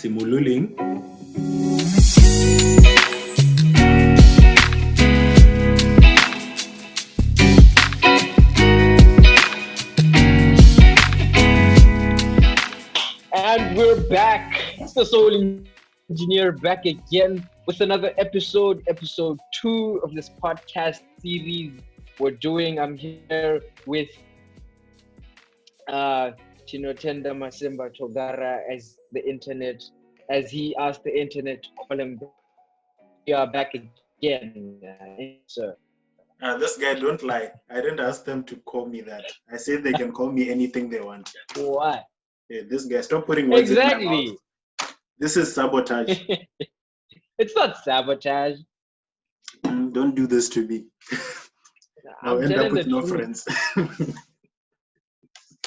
Simululing. And we're back. It's the Soul Engineer back again with another episode 2 of this podcast series we're doing. I'm here with Chinotenda Masimba Togara as he asked the internet to call him. We are back again, sir. This guy, don't lie. I didn't ask them to call me that. I said they can call me anything they want. What? Yeah, this guy, stop putting words in my mouth. Exactly. This is sabotage. It's not sabotage. Don't do this to me. I'll I'm end up telling with the no truth. friends.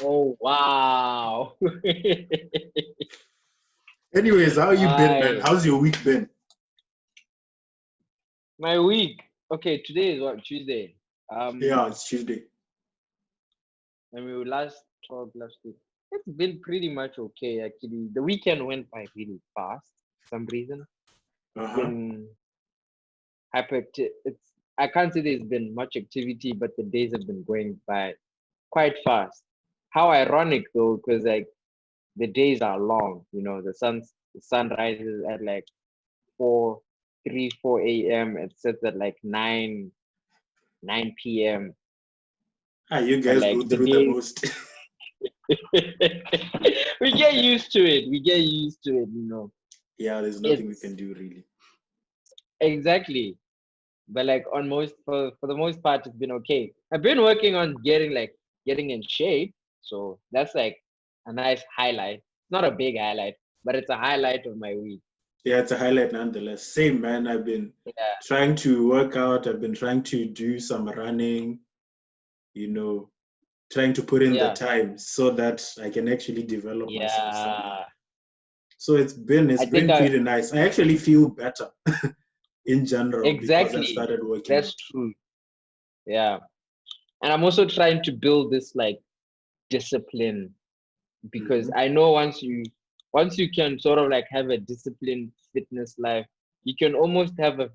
Oh, wow. Anyways, how you been, man? Aye. How's your week been? My week. Okay, today is what? Tuesday. Yeah, it's Tuesday. And we last talked last week. It's been pretty much okay, actually. The weekend went by really fast for some reason. It's been I can't say there's been much activity, but the days have been going by quite fast. How ironic though, because like the days are long, the sun rises at like 4 a.m. It sets at like 9 p.m. You But guys go like the through the day most. we get used to it. Yeah, there's nothing we can do really. Exactly. But like for the most part, it's been okay. I've been working on getting in shape, so that's like a nice highlight. It's not a big highlight, but it's a highlight of my week. Yeah, it's a highlight nonetheless. Same, man. I've been trying to work out. I've been trying to do some running, trying to put in the time so that I can actually develop myself somehow. So it's been pretty nice. I actually feel better in general because I started working. That's true. Yeah. And I'm also trying to build this like discipline because I know once you can sort of like have a disciplined fitness life, you can almost have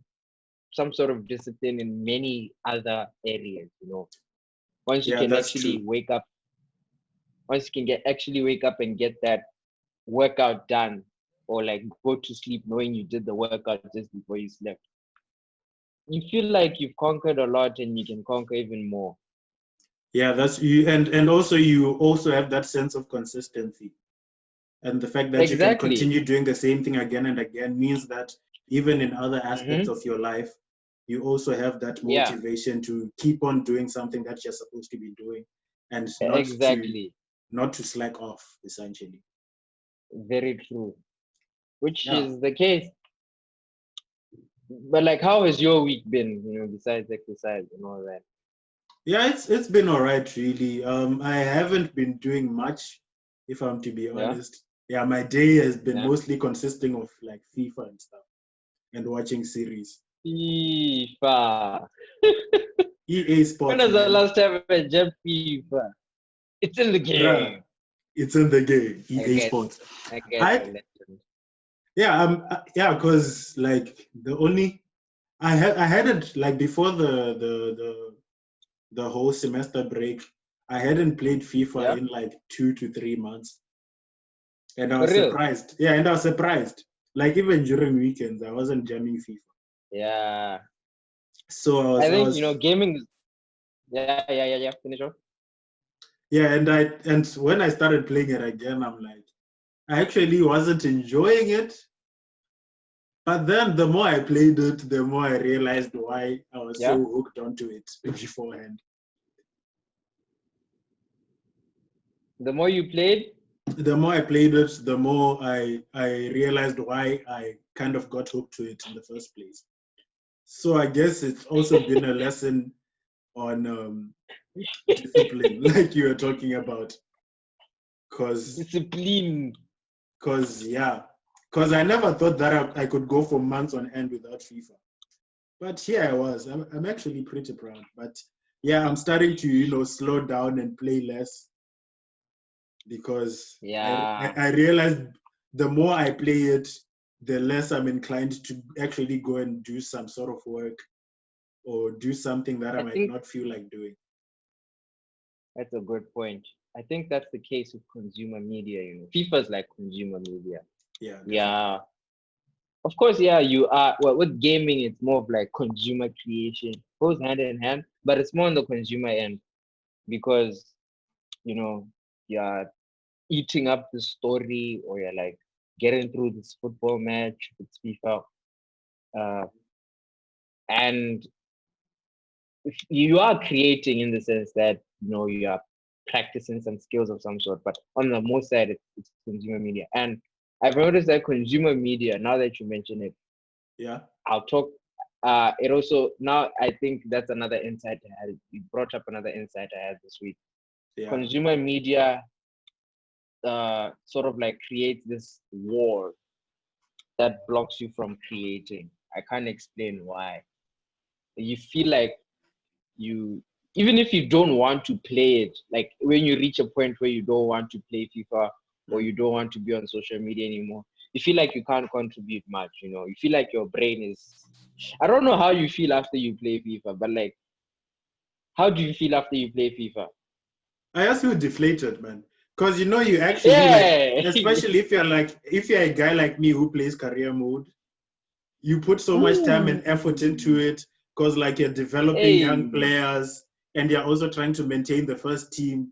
some sort of discipline in many other areas, Once you can actually wake up and get that workout done, or like go to sleep knowing you did the workout just before you slept, you feel like you've conquered a lot and you can conquer even more. Yeah, that's you, and also you also have that sense of consistency, and the fact that you can continue doing the same thing again and again means that even in other aspects of your life, you also have that motivation to keep on doing something that you're supposed to be doing, and not to slack off, essentially. Very true. Which is the case. But like, how has your week been? Besides exercise and all that. Yeah, it's been all right, really. I haven't been doing much, if I'm to be honest. Yeah, my day has been mostly consisting of like FIFA and stuff, and watching series. FIFA. EA Sports. When was the last time I jumped FIFA? It's in the game. Bruh, it's in the game. EA Sports. Because like I hadn't like before the whole semester break, I hadn't played FIFA in like 2 to 3 months. And I was surprised. Yeah, and I was surprised. Like even during weekends, I wasn't jamming FIFA. Yeah. So I think gaming. Yeah. Finish off. Yeah, and when I started playing it again, I'm like, I actually wasn't enjoying it. But then the more I played it, the more I realized why I was so hooked onto it beforehand. The more you played? The more I played it, the more I realized why I kind of got hooked to it in the first place. So I guess it's also been a lesson on discipline, like you were talking about. Discipline. Because I never thought that I could go for months on end without FIFA. But here I was. I'm actually pretty proud. But yeah, I'm starting to, slow down and play less because I realized the more I play it, the less I'm inclined to actually go and do some sort of work or do something that I might not feel like doing. That's a good point. I think that's the case with consumer media. FIFA's like consumer media. Yeah. Definitely. Yeah. Of course, yeah, you are. Well, with gaming, it's more of like consumer creation, goes hand in hand, but it's more on the consumer end because you're eating up the story, or you're like getting through this football match with FIFA, and you are creating in the sense that you are practicing some skills of some sort. But on the most side, it's consumer media, and I've noticed that consumer media. Now that you mention it, yeah, I'll talk. It also now I think that's another insight I had. You brought up another insight I had this week. Yeah. Consumer media sort of like creates this wall that blocks you from creating. I can't explain why. You feel like even if you don't want to play it, like when you reach a point where you don't want to play FIFA or you don't want to be on social media anymore, you feel like you can't contribute much. You feel like your brain is. I don't know how you feel after you play FIFA, but like, how do you feel after you play FIFA? I also feel deflated, man. Because you actually like, especially if you're a guy like me who plays career mode, you put so much time and effort into it because like you're developing young players and you're also trying to maintain the first team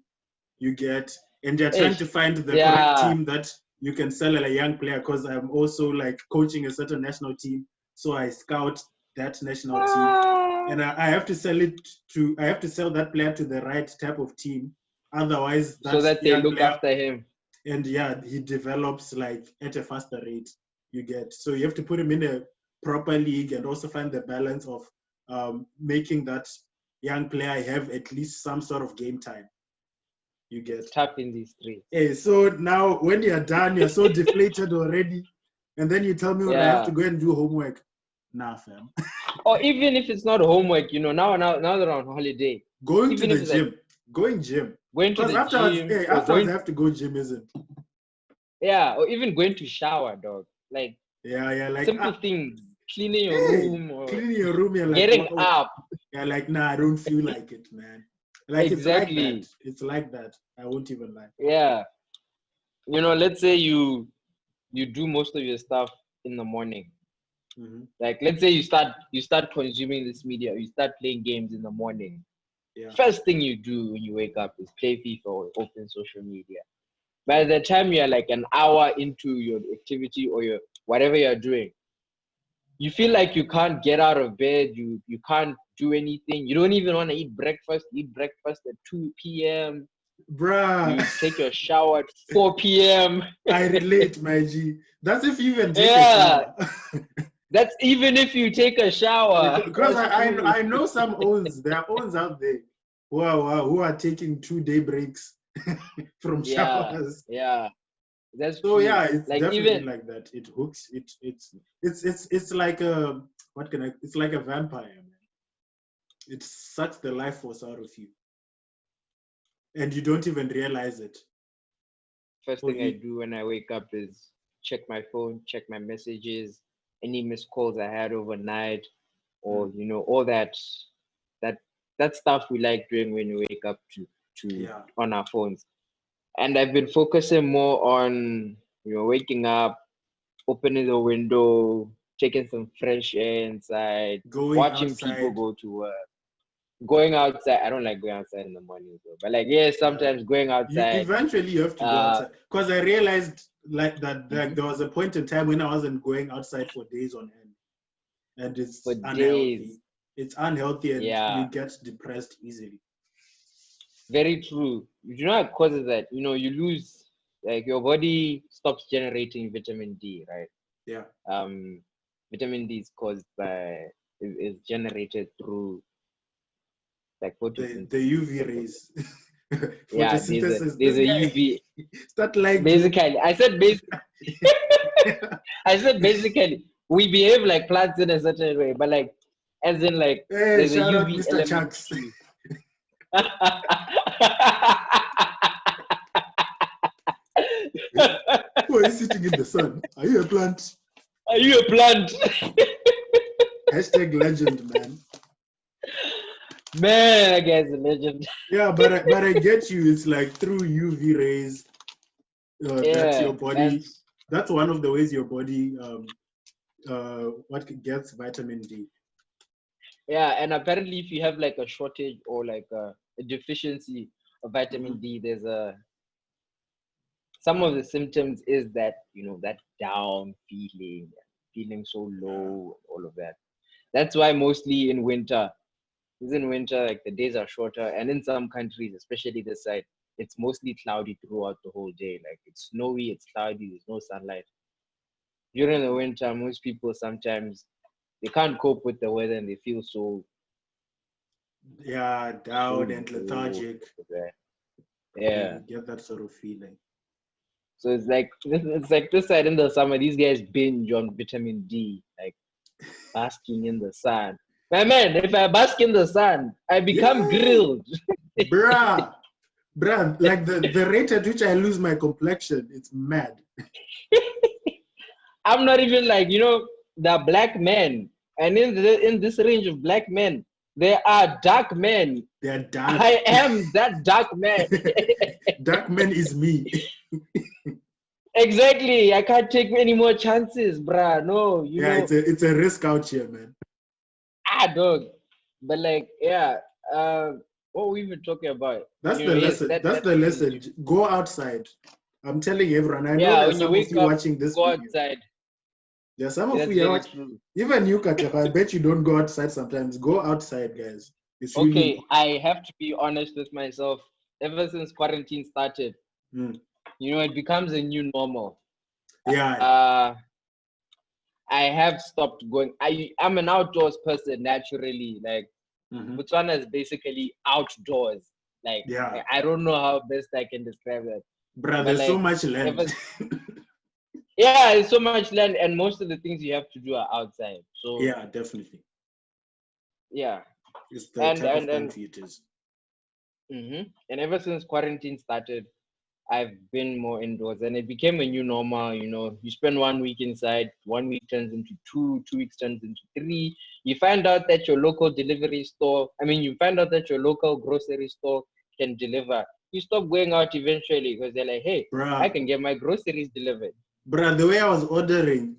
you get, and you're trying to find the correct team that you can sell a young player, because I'm also like coaching a certain national team, so I scout that national team and I have to sell that player to the right type of team, otherwise so that they look after him, and he develops like at a faster rate. You get, so you have to put him in a proper league and also find the balance of making that young player have at least some sort of game time. You get, it's tough in these streets. Hey, so now when you're done, you're so deflated already, and then you tell me I have to go and do homework. Nah, fam. Or even if it's not homework, now that I'm on holiday, going to the gym, going to the gym, afterwards I have to go gym, isn't it? Yeah, or even going to shower, dog. Like like simple things, cleaning your room, or you're like, getting up. Yeah, like, nah, I don't feel like it, man. Like exactly. It's like that. I won't even lie. Yeah. Let's say you do most of your stuff in the morning. Mm-hmm. Like let's say you start consuming this media, you start playing games in the morning. Yeah. First thing you do when you wake up is play FIFA or open social media. By the time you're like an hour into your activity or your whatever you're doing, you feel like you can't get out of bed, you can't do anything, you don't even want to eat breakfast at 2 p.m. Bruh. You take your shower at 4 p.m. I relate, my G. That's if you even take a shower. That's even if you take a shower. Because I know some owns, there are owns out there who are taking 2-day breaks from showers. Yeah. That's so true. yeah, it's like definitely even, like that. It hooks. It's like a it's like a vampire, man. It sucks the life force out of you, and you don't even realize it. First thing I do when I wake up is check my phone, check my messages, any missed calls I had overnight, or all that stuff we like doing when we wake up to on our phones. And I've been focusing more on waking up, opening the window, taking some fresh air inside, watching people go to work. Going outside, I don't like going outside in the morning, though. But like, sometimes going outside. Eventually, you have to go outside. Because I realized like that there was a point in time when I wasn't going outside for days on end, and it's unhealthy. It's unhealthy, and you get depressed easily. Very true. You know what causes that? You lose, like, your body stops generating vitamin D, right? Yeah. Vitamin D is generated through like photosynthesis. The UV rays. Yeah, there's a UV. Start like basically, I said basically we behave like plants in a certain way, but like as in like there's a UV Mr. element Chucks. too. Why are you sitting in the sun? Are you a plant? Are you a plant? Hashtag legend, man. Man, that guy's a legend. Yeah, but I get you. It's like through UV rays. That's your body. That's one of the ways your body gets vitamin D. Yeah, and apparently if you have like a shortage or like a deficiency of vitamin D, there's some of the symptoms is that, you know, that down feeling so low, all of that. That's why mostly in winter, like the days are shorter, and in some countries, especially this side, it's mostly cloudy throughout the whole day. Like it's snowy, it's cloudy, there's no sunlight. During the winter, most people sometimes they can't cope with the weather and they feel so down and lethargic. Yeah, you get that sort of feeling. So it's like this side in the summer, these guys binge on vitamin D, like basking in the sun. My man, if I bask in the sun, I become grilled. Bruh, like the rate at which I lose my complexion, it's mad. I'm not even like, you know, the black men. And in this range of black men, there are dark men. They're dark. I am that dark man. Dark man is me. Exactly. I can't take any more chances, bruh. No, you know. It's a risk out here, man. Dog. But like, what we been talking about. That's the lesson. That's the lesson. Go outside. I'm telling everyone. I know there's some of you watching this go video. Outside. There's some of you watching. Even you, Katja, I bet you don't go outside sometimes. Go outside, guys. It's okay, really... I have to be honest with myself. Ever since quarantine started, you know, it becomes a new normal. Yeah. I have stopped going. I'm an outdoors person naturally. Like Botswana is basically outdoors. Like I don't know how best I can describe that. Bruh, there's so much land. Yeah, there's so much land, and most of the things you have to do are outside. So yeah, definitely. Yeah. It's the type of country it is. And ever since quarantine started, I've been more indoors, and it became a new normal. You know, you spend 1 week inside, 1 week turns into 2, 2 weeks turns into 3. You find out that your local delivery store, you find out that your local grocery store can deliver. You stop going out eventually because they're like, hey, I can get my groceries delivered. Bruh, the way I was ordering,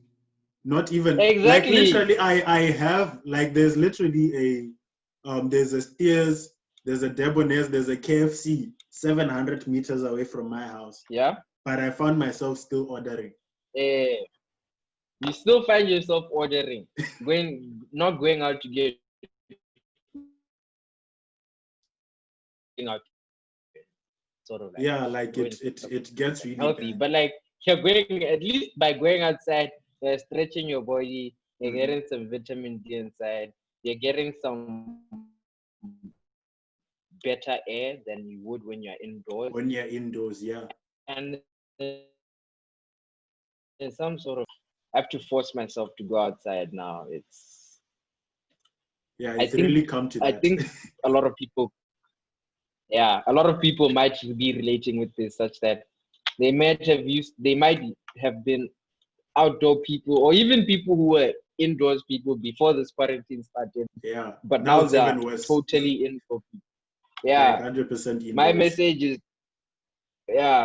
not even exactly. Like literally, I have like there's literally there's a Steers, there's a Debonair's, there's a KFC 700 meters away from my house. Yeah. But I found myself still ordering. You still find yourself ordering, not going out to get out. Sort of like it gets really healthy, bad. but like you're going, at least by going outside, you're stretching your body, you're getting some vitamin D inside, you're getting some better air than you would when you're indoors. When you're indoors, yeah. And there's some sort of, I have to force myself to go outside now. It's really come to that. I think a lot of people might be relating with this, such that they might have been outdoor people, or even people who were indoors people before this quarantine started. Yeah. But now they're totally indoor people. Yeah. Like 100% indoors. My message is,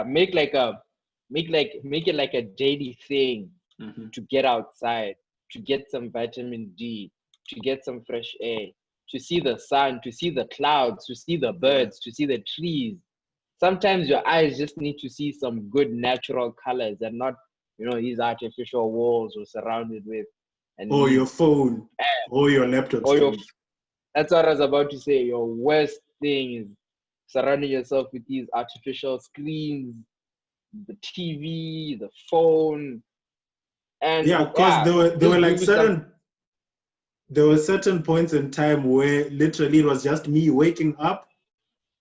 make it like a daily thing to get outside, to get some vitamin D, to get some fresh air, to see the sun, to see the clouds, to see the birds, to see the trees. Sometimes your eyes just need to see some good natural colors and not, these artificial walls we're surrounded with. Or your phone, or your laptop. That's what I was about to say. Your worst thing is surrounding yourself with these artificial screens, the TV, the phone. And because there were certain points in time where literally it was just me waking up,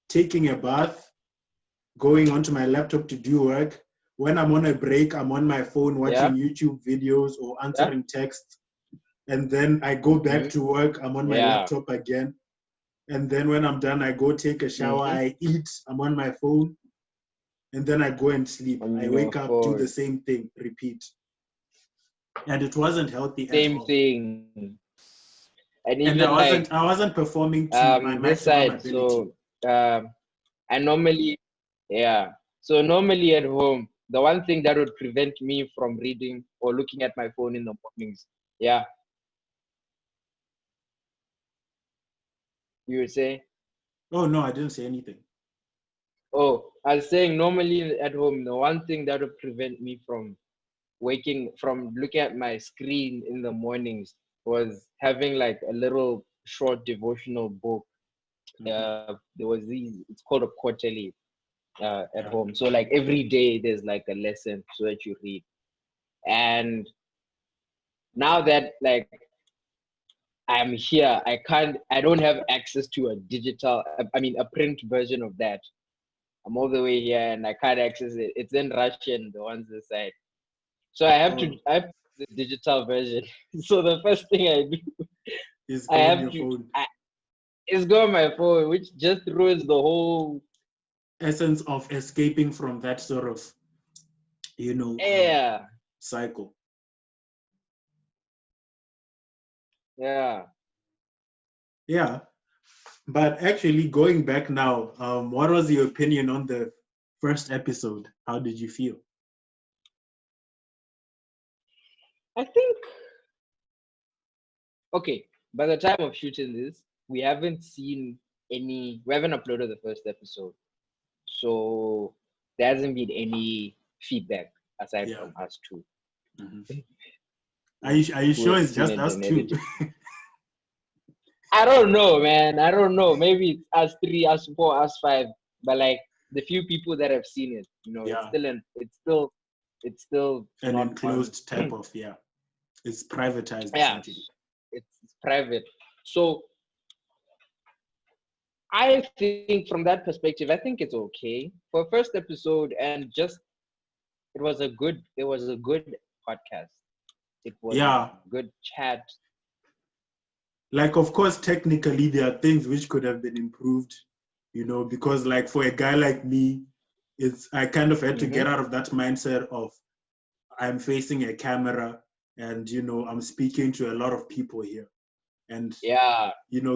taking a bath, going onto my laptop to do work. When I'm on a break, I'm on my phone watching YouTube videos or answering texts. And then I go back to work, I'm on my laptop again. And then when I'm done, I go take a shower, I eat, I'm on my phone. and then I go and sleep. I wake up, do the same thing, repeat. And it wasn't healthy at all. Same thing. And even I wasn't performing to my maximum ability. So I normally, so normally at home, the one thing that would prevent me from reading or looking at my phone in the mornings, you were saying? Oh no, I didn't say anything. Oh, I was saying normally at home, the one thing that would prevent me from looking at my screen in the mornings was having like a little short devotional book. There was it's called a quarterly at home. So like every day there's like a lesson so that you read. And now that like I'm here, I don't have access to a print version of that. I'm all the way here and I can't access it. It's in Russian, the ones inside. So I have the digital version. So the first thing I do is go on your phone. Is go on my phone, which just ruins the whole essence of escaping from that sort of, cycle. Yeah. But actually, going back now, what was your opinion on the first episode? How did you feel? I think, okay, by the time of shooting this, we haven't uploaded the first episode. So there hasn't been any feedback aside from us two. Mm-hmm. Are you sure it's just us two? I don't know, man. I don't know. Maybe it's us three, us four, us five. But like the few people that have seen it, it's still an enclosed type of it's privatized. Yeah, it's private. So I think from that perspective, I think it's okay for a first episode, and just it was a good podcast. It was a good chat. Like, of course, technically there are things which could have been improved, because like for a guy like me, I kind of had to get out of that mindset of I'm facing a camera and I'm speaking to a lot of people here, and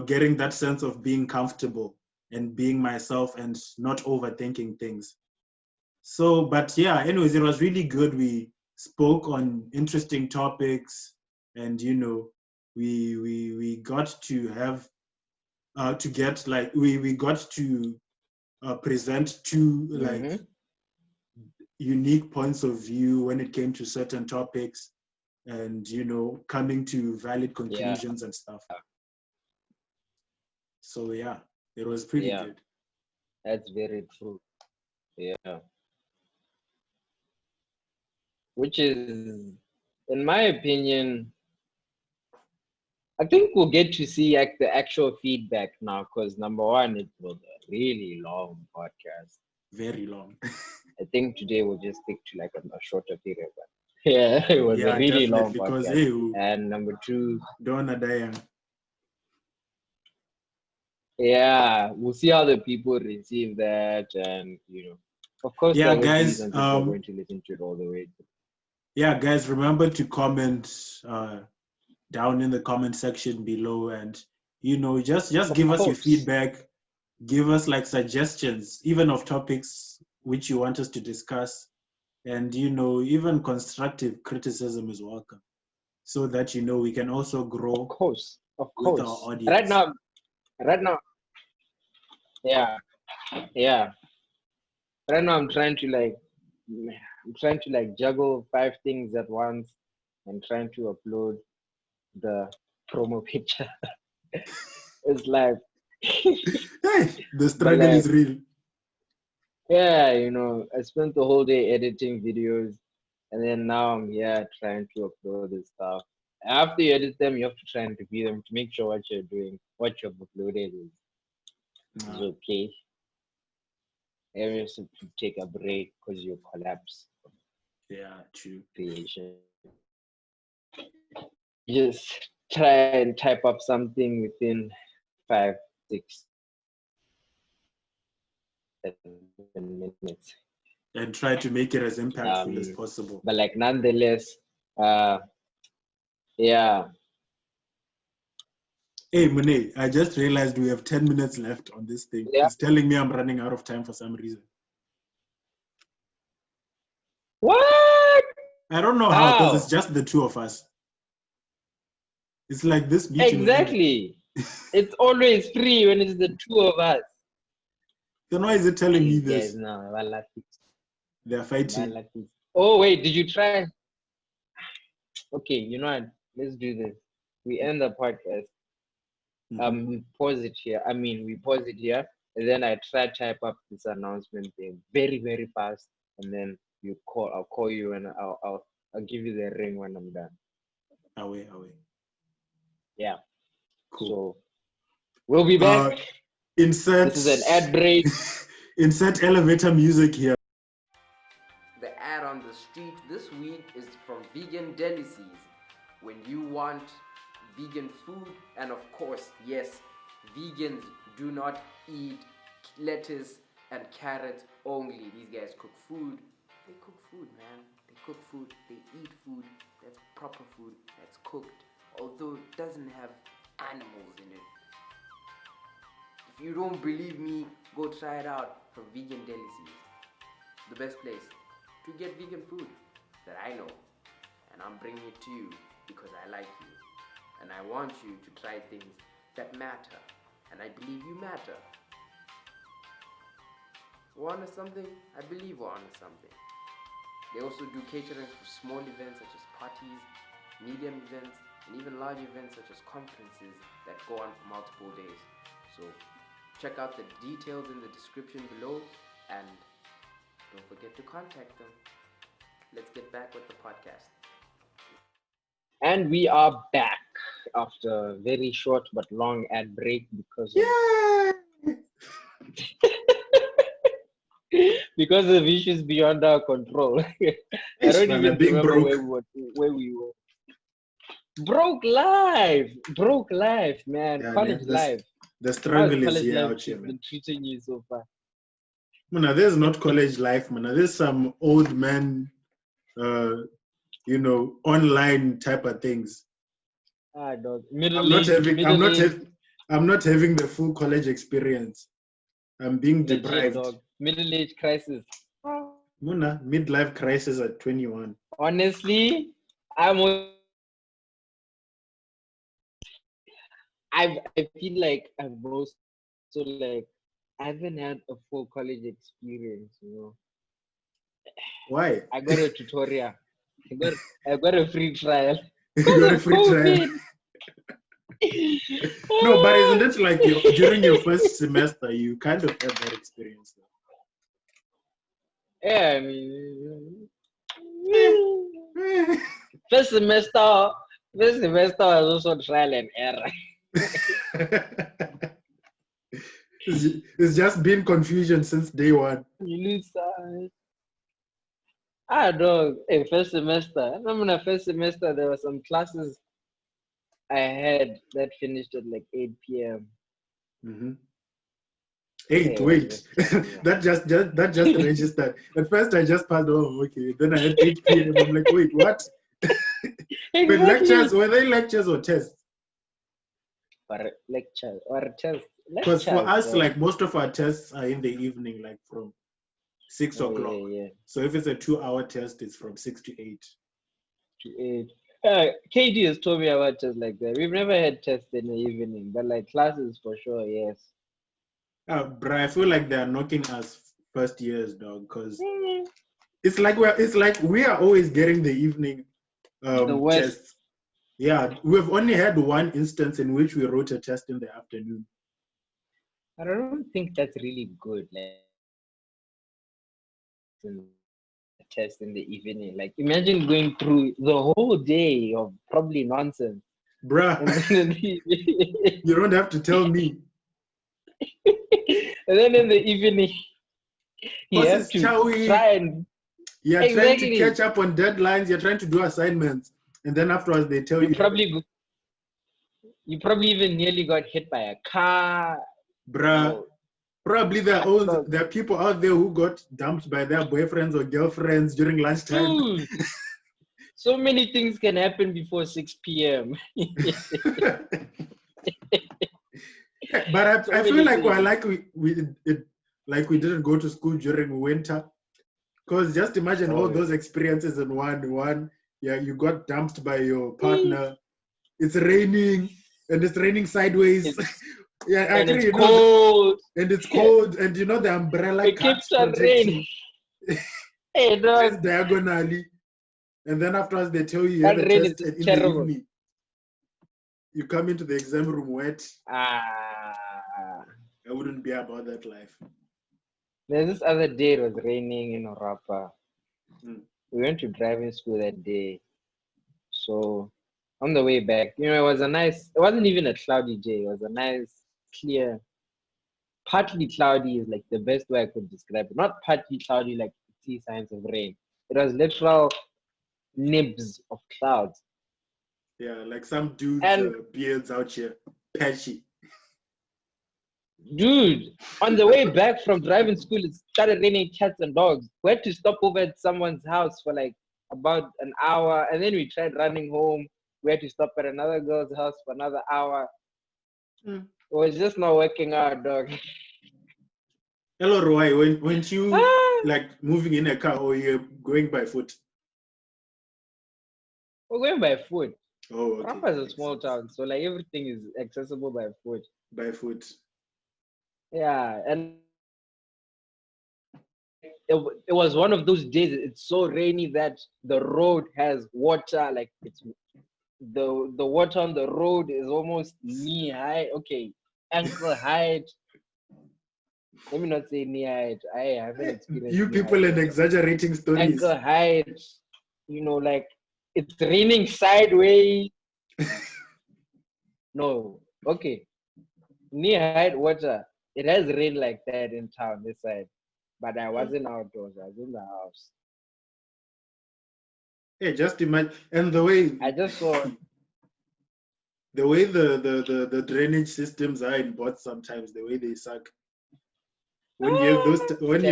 getting that sense of being comfortable and being myself and not overthinking things. So, but anyways, it was really good. We spoke on interesting topics, and we got to have to get like we got to present two like unique points of view when it came to certain topics, and coming to valid conclusions and stuff. So it was pretty good. That's very true. Yeah. Which is, in my opinion, I think we'll get to see like the actual feedback now, because number one, it was a really long podcast. Very long. I think today we'll just stick to like a shorter period. But yeah, it was a really long podcast. Because, and number two, we'll see how the people receive that, and of course, guys, are going to listen to it all the way. Guys, remember to comment down in the comment section below, and just give us your feedback, give us like suggestions even of topics which you want us to discuss, and even constructive criticism is welcome, so that we can also grow of course with our audience. right now right now I'm trying to juggle 5 things at once and trying to upload the promo picture. It's like the struggle is real. I spent the whole day editing videos, and then now I'm here trying to upload this stuff. After you edit them, you have to try and review them to make sure what you're doing, what you've uploaded is okay. And you have to take a break because you collapse. Yeah, true. Creation. Just try and type up something within 5, 6, 7 minutes. And try to make it as impactful as possible. But like nonetheless, yeah. Hey Monet, I just realized we have 10 minutes left on this thing. Yeah. It's telling me I'm running out of time for some reason. What? I don't know how, because it's just the two of us. It's like this meeting. Exactly. It's always free when it's the two of us. Then why is it telling me this? No, they're fighting. Oh wait, did you try? Okay, you know what? Let's do this. We end the podcast. We pause it here. We pause it here, and then I try type up this announcement thing very, very fast, and then you call. I'll call you, and I'll give you the ring when I'm done. Away. Yeah. Cool. So we'll be back. Insert. This is an ad break. Insert elevator music here. The ad on the street this week is from Vegan Delicies. When you want vegan food, and of course, yes, vegans do not eat lettuce and carrots only. These guys cook food. They cook food, man. They cook food. They eat food. That's proper food. That's cooked. Although it doesn't have animals in it. If you don't believe me, go try it out from Vegan Delicies. The best place to get vegan food that I know. And I'm bringing it to you because I like you. And I want you to try things that matter. And I believe you matter. We're onto something? I believe we're onto something. They also do catering for small events such as parties, medium events, and even large events such as conferences that go on for multiple days. So check out the details in the description below and don't forget to contact them. Let's get back with the podcast. And we are back after a very short but long ad break because because of issues beyond our control. I don't even remember where we were. Broke life, man. Yeah, college life. The struggle is here out here, man. Been treating you so far. Mana, there's not college life, man. There's some old man, online type of things. Dog. I'm not having the full college experience. I'm being deprived. Dog. Middle-age crisis. Muna, midlife crisis at 21. Honestly, I feel like I've also I haven't had a full college experience, Why? I got a tutorial. I got a free trial. You got a free trial. No, but isn't it like during your first semester you kind of have that experience? Yeah, first semester was also trial and error. It's just been confusion since day one. You lose dog. Hey, first semester. I remember in the first semester there were some classes I had that finished at like 8 p.m. Mm-hmm. Wait. that just registered. At first I just passed over, okay. Then I had 8 p.m. I'm like, wait, what? Exactly. But were they lectures or tests? Lectures or tests. Because for us, like most of our tests are in the evening, like from 6 o'clock. Yeah. So if it's a 2-hour test, it's from 6 to 8. KD has told me about tests like that. We've never had tests in the evening, but like classes for sure, yes. Bro, I feel like they're knocking us first years, dog, because it's like we are always getting the evening tests. Yeah, we've only had one instance in which we wrote a test in the afternoon. I don't think that's really good. Like test in the evening. Like imagine going through the whole day of probably nonsense. Bruh. You don't have to tell me. And then in the evening you have to try and trying to catch up on deadlines, you're trying to do assignments, and then afterwards they tell you probably even nearly got hit by a car. Bruh. Probably there are people out there who got dumped by their boyfriends or girlfriends during lunchtime. Dude, so many things can happen before 6 p.m. But I feel like we didn't go to school during winter, because just imagine all those experiences in one. Yeah, you got dumped by your partner. It's raining, and it's raining sideways. Yeah, and it's cold. And it's cold, and you know the umbrella cuts protecting. Hey, dog. Diagonally, and then afterwards they tell you have a test in the evening. You come into the exam room wet. I wouldn't be about that life. There's this other day it was raining in Orapa. We went to driving school that day. So on the way back, you know, it wasn't even a cloudy day. It was a nice, clear, partly cloudy is like the best way I could describe it. Not partly cloudy like see signs of rain. It was literal nibs of clouds. Yeah, like some dude's beards out here, patchy. Dude, on the way back from driving school, it started raining cats and dogs. We had to stop over at someone's house for like about an hour, and then we tried running home. We had to stop at another girl's house for another hour. It was just not working out, dog. Hello, Roy. Weren't you like moving in a car, or you're going by foot? We're going by foot. Oh, okay. Rapa is a small town, so like everything is accessible by foot. By foot. Yeah, and it was one of those days. It's so rainy that the road has water. Like it's the water on the road is almost knee high. Okay, ankle height. Let me not say knee height. I haven't experienced. You people and exaggerating stories. Ankle height. You know, like it's raining sideways. No, okay. Knee height water. It has rained like that in town this side, but I wasn't outdoors. I was in the house. Hey, just imagine, and the way I just saw the way the drainage systems are in bots sometimes, the way they suck. When you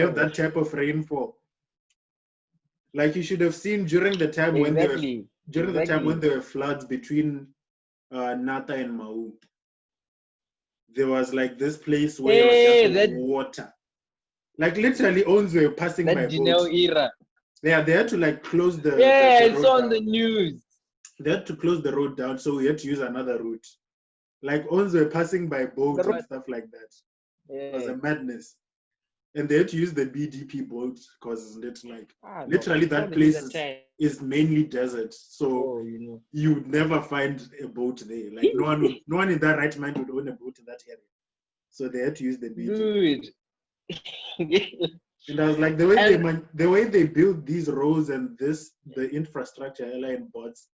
have that type of rainfall, like you should have seen during the time when there were floods between Nata and Mau. There was like this place where it was just water. Like literally owns were passing by boats. Era. Yeah, they had to like close the it's on the news. They had to close the road down, so we had to use another route. Like owns were passing by boats and stuff like that. It was a madness. And they had to use the BDP boat because it's like literally that place is mainly desert. So you would never find a boat there. Like no one in that right mind would own a boat in that area. So they had to use the BDP. And I was like, the way they build these roads and the infrastructure airline bots.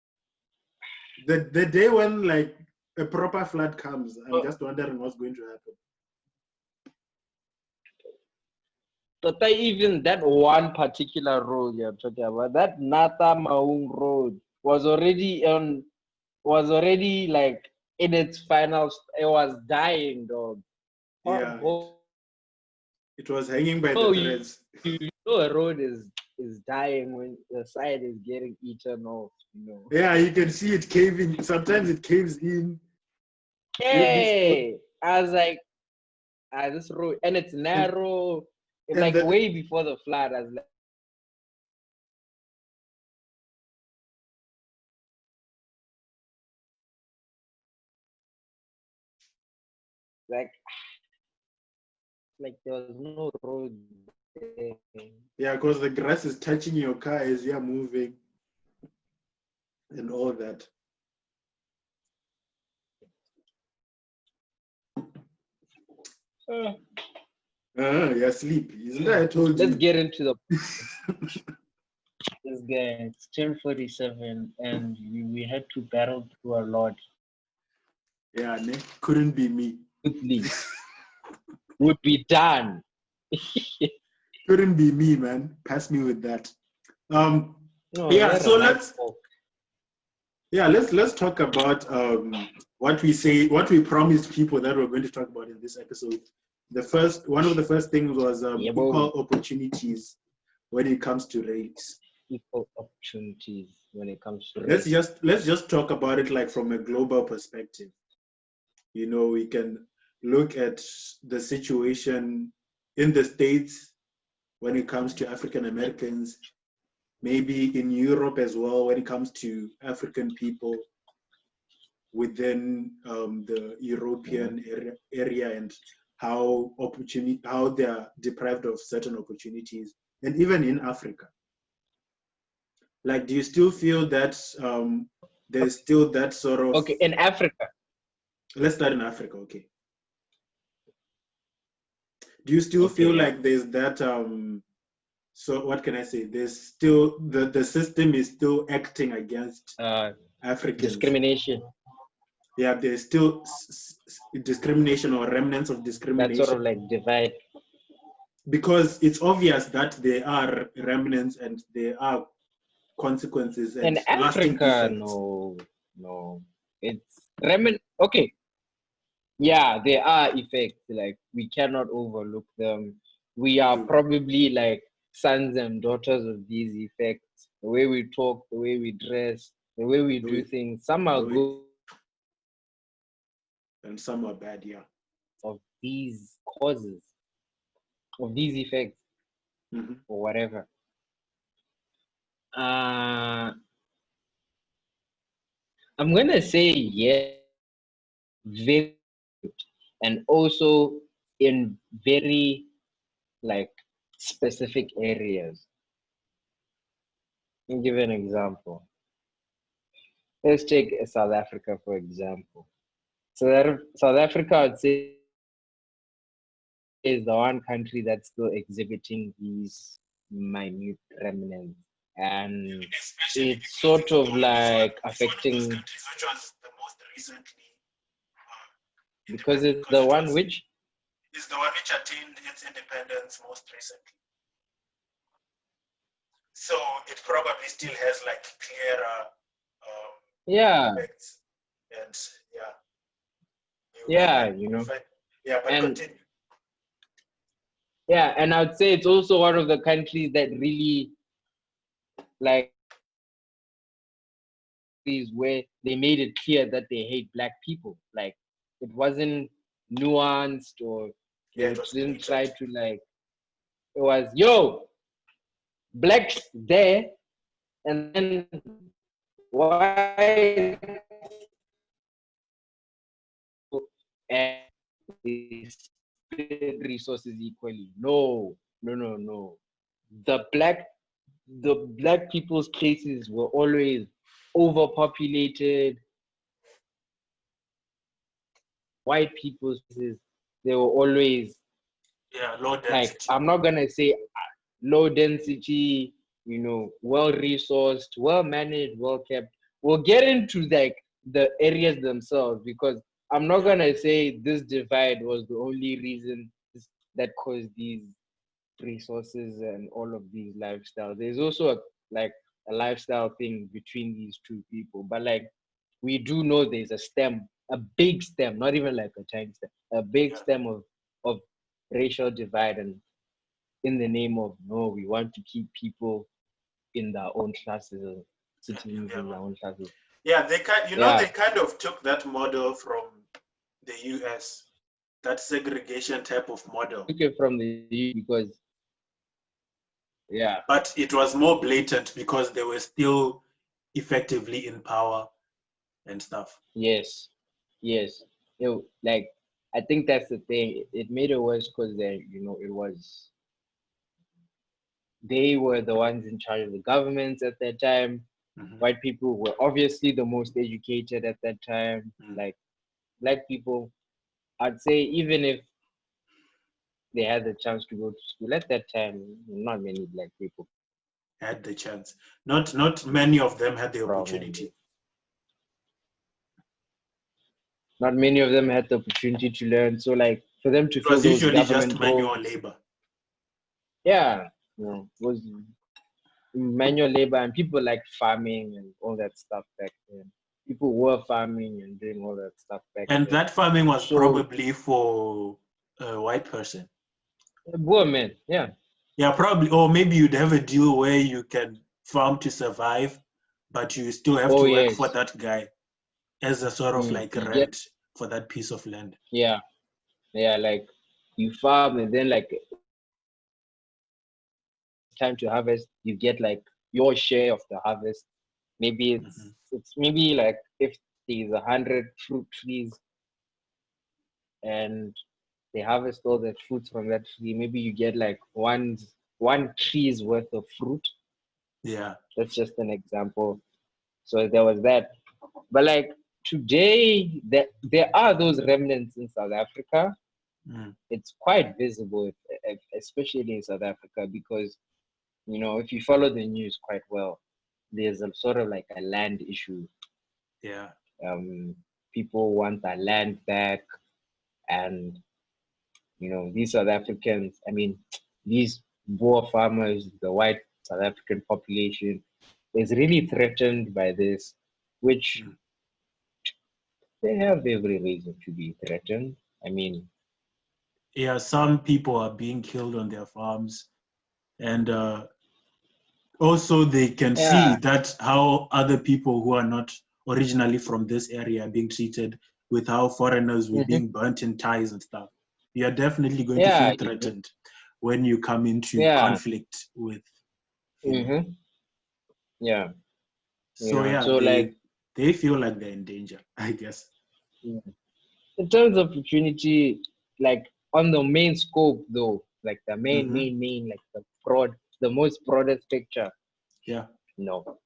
The day when like a proper flood comes, I'm just wondering what's going to happen. But even that one particular road you're talking about, that Nata Maung road was already like in its final. It was dying, dog. Yeah, it was hanging by the threads. You know, a road is dying when the side is getting eaten off. You know. Yeah, you can see it caving. Sometimes it caves in. Hey, I was like, this road, and it's narrow. It's like way before the flood. I was like there was no road there. Yeah, because the grass is touching your car as you're moving and all that. You're sleepy. Isn't that I told you? Let's get into the this guy. It's 10:47 and we had to battle through a lot. Yeah, couldn't be me. Would be done. Couldn't be me, man. Pass me with that. No, so let's talk about what we promised people that we're going to talk about in this episode. one of the first things was Yeah, equal opportunities when it comes to race. equal opportunities when it comes to race. Let's just talk about it like from a global perspective. You know, we can look at the situation in the States when it comes to African Americans, maybe in Europe as well when it comes to African people within the European area and how they are deprived of certain opportunities, and even in Africa. Like, do you still feel that there's still that sort of... Okay, in Africa. Let's start in Africa, okay. Do you still feel like there's that so what can I say? There's still the system is still acting against Africans. Discrimination. Yeah, there's still discrimination or remnants of discrimination. That sort of like divide. Because it's obvious that there are remnants and there are consequences and in Africa, no. It's remnant. Okay. Yeah, there are effects. Like we cannot overlook them. We are probably like sons and daughters of these effects. The way we talk, the way we dress, the way we do things. Some are good and some are bad, yeah. Of these causes, of these effects, or whatever. I'm gonna say yes, very good, and also in very like specific areas. I'll give an example. Let's take South Africa for example. South Africa, I'd say, is the one country that's still exhibiting these minute remnants, and it's sort of like affecting. Which was the most recently? Because it's the one which is the one which attained its independence most recently. So it probably still has like clearer effects. And but continue. Yeah, and I'd say it's also one of the countries that really like where they made it clear that they hate black people. Like it wasn't nuanced or they didn't try to like it was blacks there and then why and they split resources equally. No. The black people's cases were always overpopulated. White people's cases, they were always low density. Like I'm not gonna say low density, well resourced, well managed, well kept. We'll get into like the areas themselves because I'm not gonna say this divide was the only reason that caused these resources and all of these lifestyles. There's also a lifestyle thing between these two people, but like we do know there's a big stem, not even like a tiny stem, a big stem of racial divide, and in the name of we want to keep people in their own classes, citizens in their own classes. Yeah, they kind of took that model from the US, that segregation type of model. Took it from the US because but it was more blatant because they were still effectively in power and stuff. Yes. Like I think that's the thing. It made it worse because they were the ones in charge of the governments at that time. White people were obviously the most educated at that time. Like black people, I'd say even if they had the chance to go to school at that time, not many black people had the chance. Not many of them had the opportunity. Not many of them had the opportunity to learn. So like for them to fill those usually just manual labor. Yeah, it was manual labor, and people like farming and all that stuff back then. People were farming and doing all that stuff back then. And that farming was probably for a white person. A poor man, yeah. Yeah, probably. Or maybe you'd have a deal where you can farm to survive, but you still have to work for that guy as a sort of like rent for that piece of land. Yeah, like you farm and then like time to harvest, you get like your share of the harvest. Maybe it's maybe like if there's 100 fruit trees and they harvest all the fruits from that tree, maybe you get like one tree's worth of fruit. Yeah, that's just an example. So there was that, but like today there are those remnants in South Africa. It's quite visible, especially in South Africa, because if you follow the news quite well, there's a sort of like a land issue. Yeah. People want their land back, and these South Africans, I mean, these Boer farmers, the white South African population, is really threatened by this, which they have every reason to be threatened. I mean, yeah, some people are being killed on their farms, and also they can see that how other people who are not originally from this area are being treated, with how foreigners were being burnt in ties and stuff. You are definitely going to feel threatened when you come into conflict with yeah. So so they feel like they're in danger, I guess. In terms of opportunity, like on the main scope though, like the main, like the most broadest picture. Yeah. No.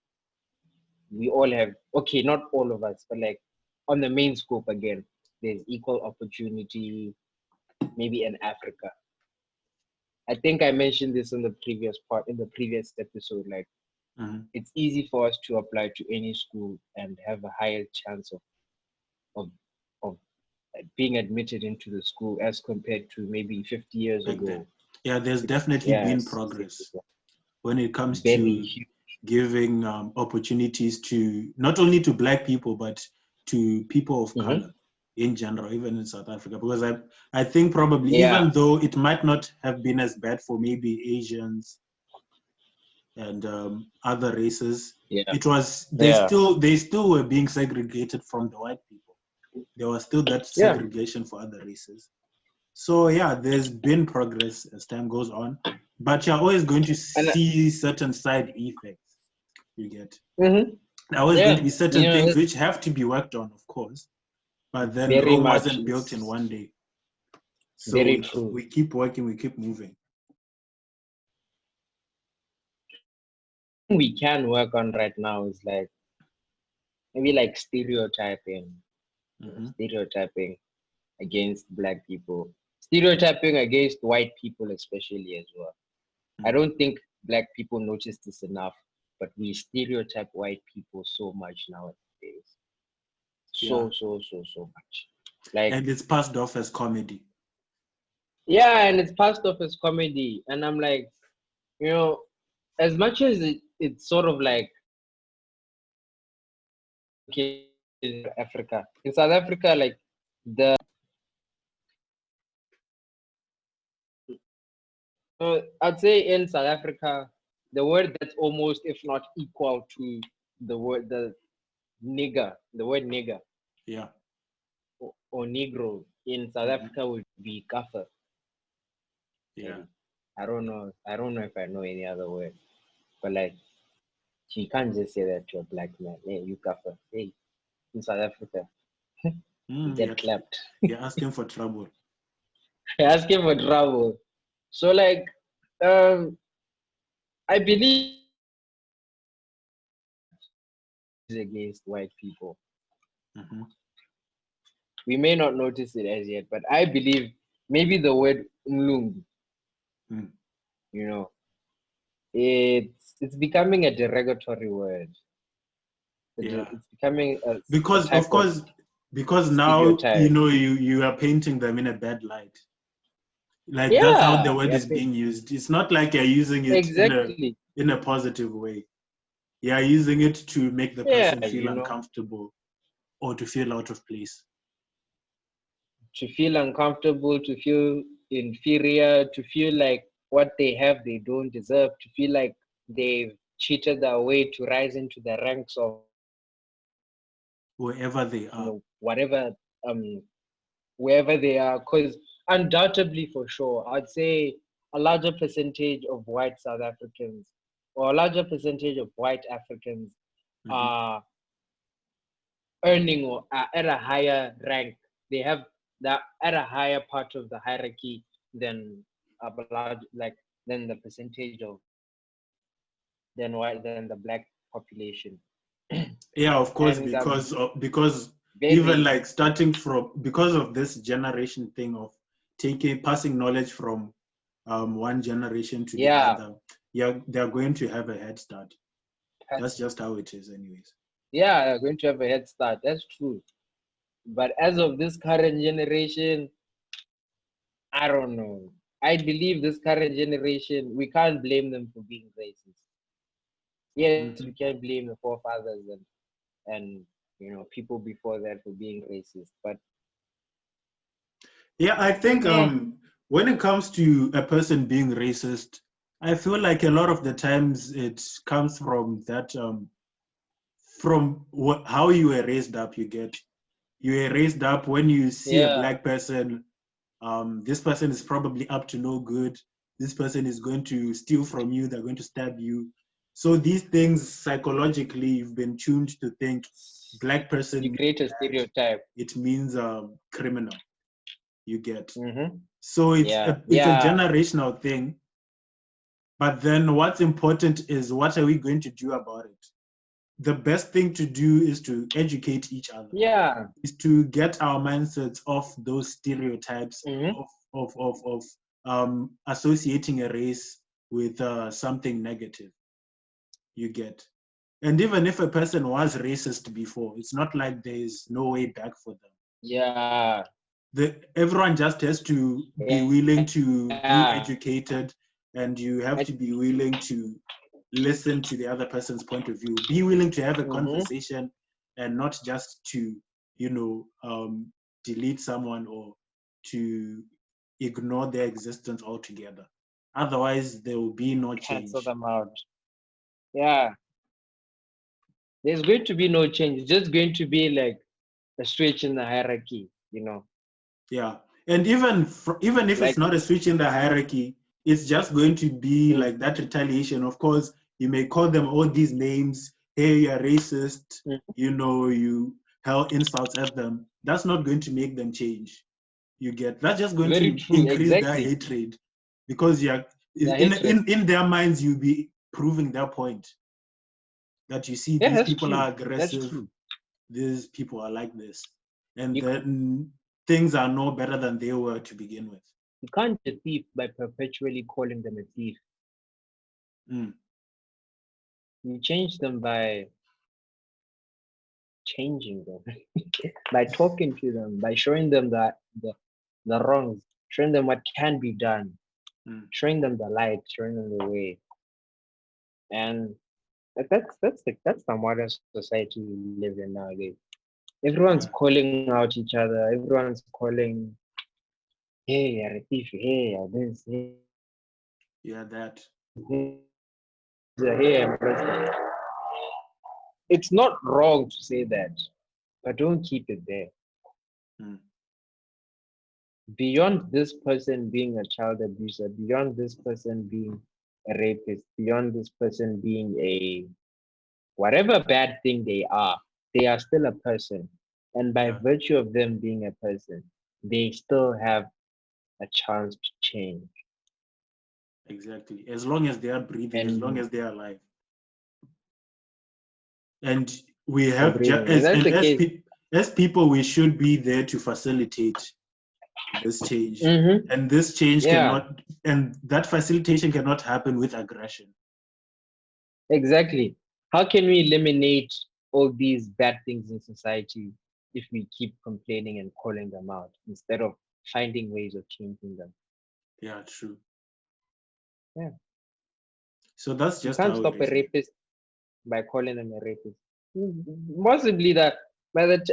We all have, okay, not all of us, but like on the main scope again, there's equal opportunity, maybe in Africa. I think I mentioned this in the previous episode, like it's easy for us to apply to any school and have a higher chance of being admitted into the school as compared to maybe 50 years ago. Yeah, there's definitely been progress when it comes to giving opportunities to not only to Black people but to people of color in general, even in South Africa. Because I think probably even though it might not have been as bad for maybe Asians and other races, it was they still were being segregated from the white people. There was still that segregation for other races. So yeah, there's been progress as time goes on, but you're always going to see certain side effects. You get. There are always going to be certain things which have to be worked on, of course, but then Rome wasn't built in one day. So we keep working, we keep moving. We can work on right now is like maybe like stereotyping against Black people, stereotyping against white people especially as well. I don't think Black people notice this enough, but we stereotype white people so much nowadays. So much. Like, and it's passed off as comedy. Yeah, and it's passed off as comedy, and I'm like, as much as it's sort of like okay, Africa. In South Africa, like I'd say in South Africa, the word that's almost, if not equal to the word the word nigger, or negro in South Africa would be kafir. Yeah. I don't know if I know any other word, but like, you can't just say that to a Black man. Hey, you kafir. Hey, in South Africa, you get clapped. You're asking for trouble. You're asking for trouble. So like, I believe against white people. We may not notice it as yet, but I believe maybe the word umlungu, it's becoming a derogatory word. It's becoming because of course because now you are painting them in a bad light. Like that's how the word is being used. It's not like you're using it in a positive way. You're using it to make the person feel uncomfortable or to feel out of place. to feel uncomfortable, to feel inferior, to feel like what they have they don't deserve, to feel like they've cheated their way to rise into the ranks of wherever they are. Whatever, wherever they are. Because undoubtedly, for sure, I'd say a larger percentage of white South Africans or a larger percentage of white Africans are earning or are at a higher rank. They have that at a higher part of the hierarchy than a large, like than the percentage of than the black population. Yeah, of course, And because even like starting from because of this generation thing of passing knowledge from one generation to the other, yeah, they're going to have a head start. That's just how it is, anyways. Yeah, they're going to have a head start. That's true. But as of this current generation, I don't know. I believe this current generation, we can't blame them for being racist. Yes, we can blame the forefathers and people before that for being racist. But yeah, I think when it comes to a person being racist, I feel like a lot of the times it comes from that how you were raised up. You were raised up when you see a black person. This person is probably up to no good. This person is going to steal from you. They're going to stab you. So these things psychologically, you've been tuned to think black person. You create a stereotype. It means criminal. You get. So it's a generational thing. But then what's important is what are we going to do about it? The best thing to do is to educate each other. Yeah. Is to get our mindsets off those stereotypes of associating a race with something negative. You get. And even if a person was racist before, it's not like there's no way back for them. Yeah. Everyone just has to be willing to be educated, and you have to be willing to listen to the other person's point of view. Be willing to have a conversation and not just to, delete someone or to ignore their existence altogether. Otherwise, there will be no change. Cancel them out. Yeah. There's going to be no change. It's just going to be like a switch in the hierarchy, Yeah. And even if it's not a switch in the hierarchy, it's just going to be like that retaliation. Of course, you may call them all these names. Hey, you're racist. You hurl insults at them. That's not going to make them change. You get. That's just going to increase their hatred, because in their minds you'll be proving their point that you see these people are aggressive. These people are like this, and then things are no better than they were to begin with. You can't be a thief by perpetually calling them a thief. You change them by changing them, by talking to them, by showing them the wrongs, showing them what can be done, showing them the light, showing them the way. And that's the modern society we live in nowadays. Everyone's calling out each other. Everyone's calling, hey, you're a thief. Hey, you're this. Hey, yeah, that. Hey, it's not wrong to say that, but don't keep it there. Beyond this person being a child abuser, beyond this person being a rapist, beyond this person being a whatever bad thing they are still a person. And by virtue of them being a person, they still have a chance to change. Exactly. As long as they are breathing, as long as they are alive. And we have, as people, we should be there to facilitate this change. And this change cannot, and that facilitation cannot happen with aggression. Exactly. How can we eliminate all these bad things in society if we keep complaining and calling them out instead of finding ways of changing them? Yeah, true. Yeah. So that's just you can't stop a rapist by calling them a rapist. Possibly that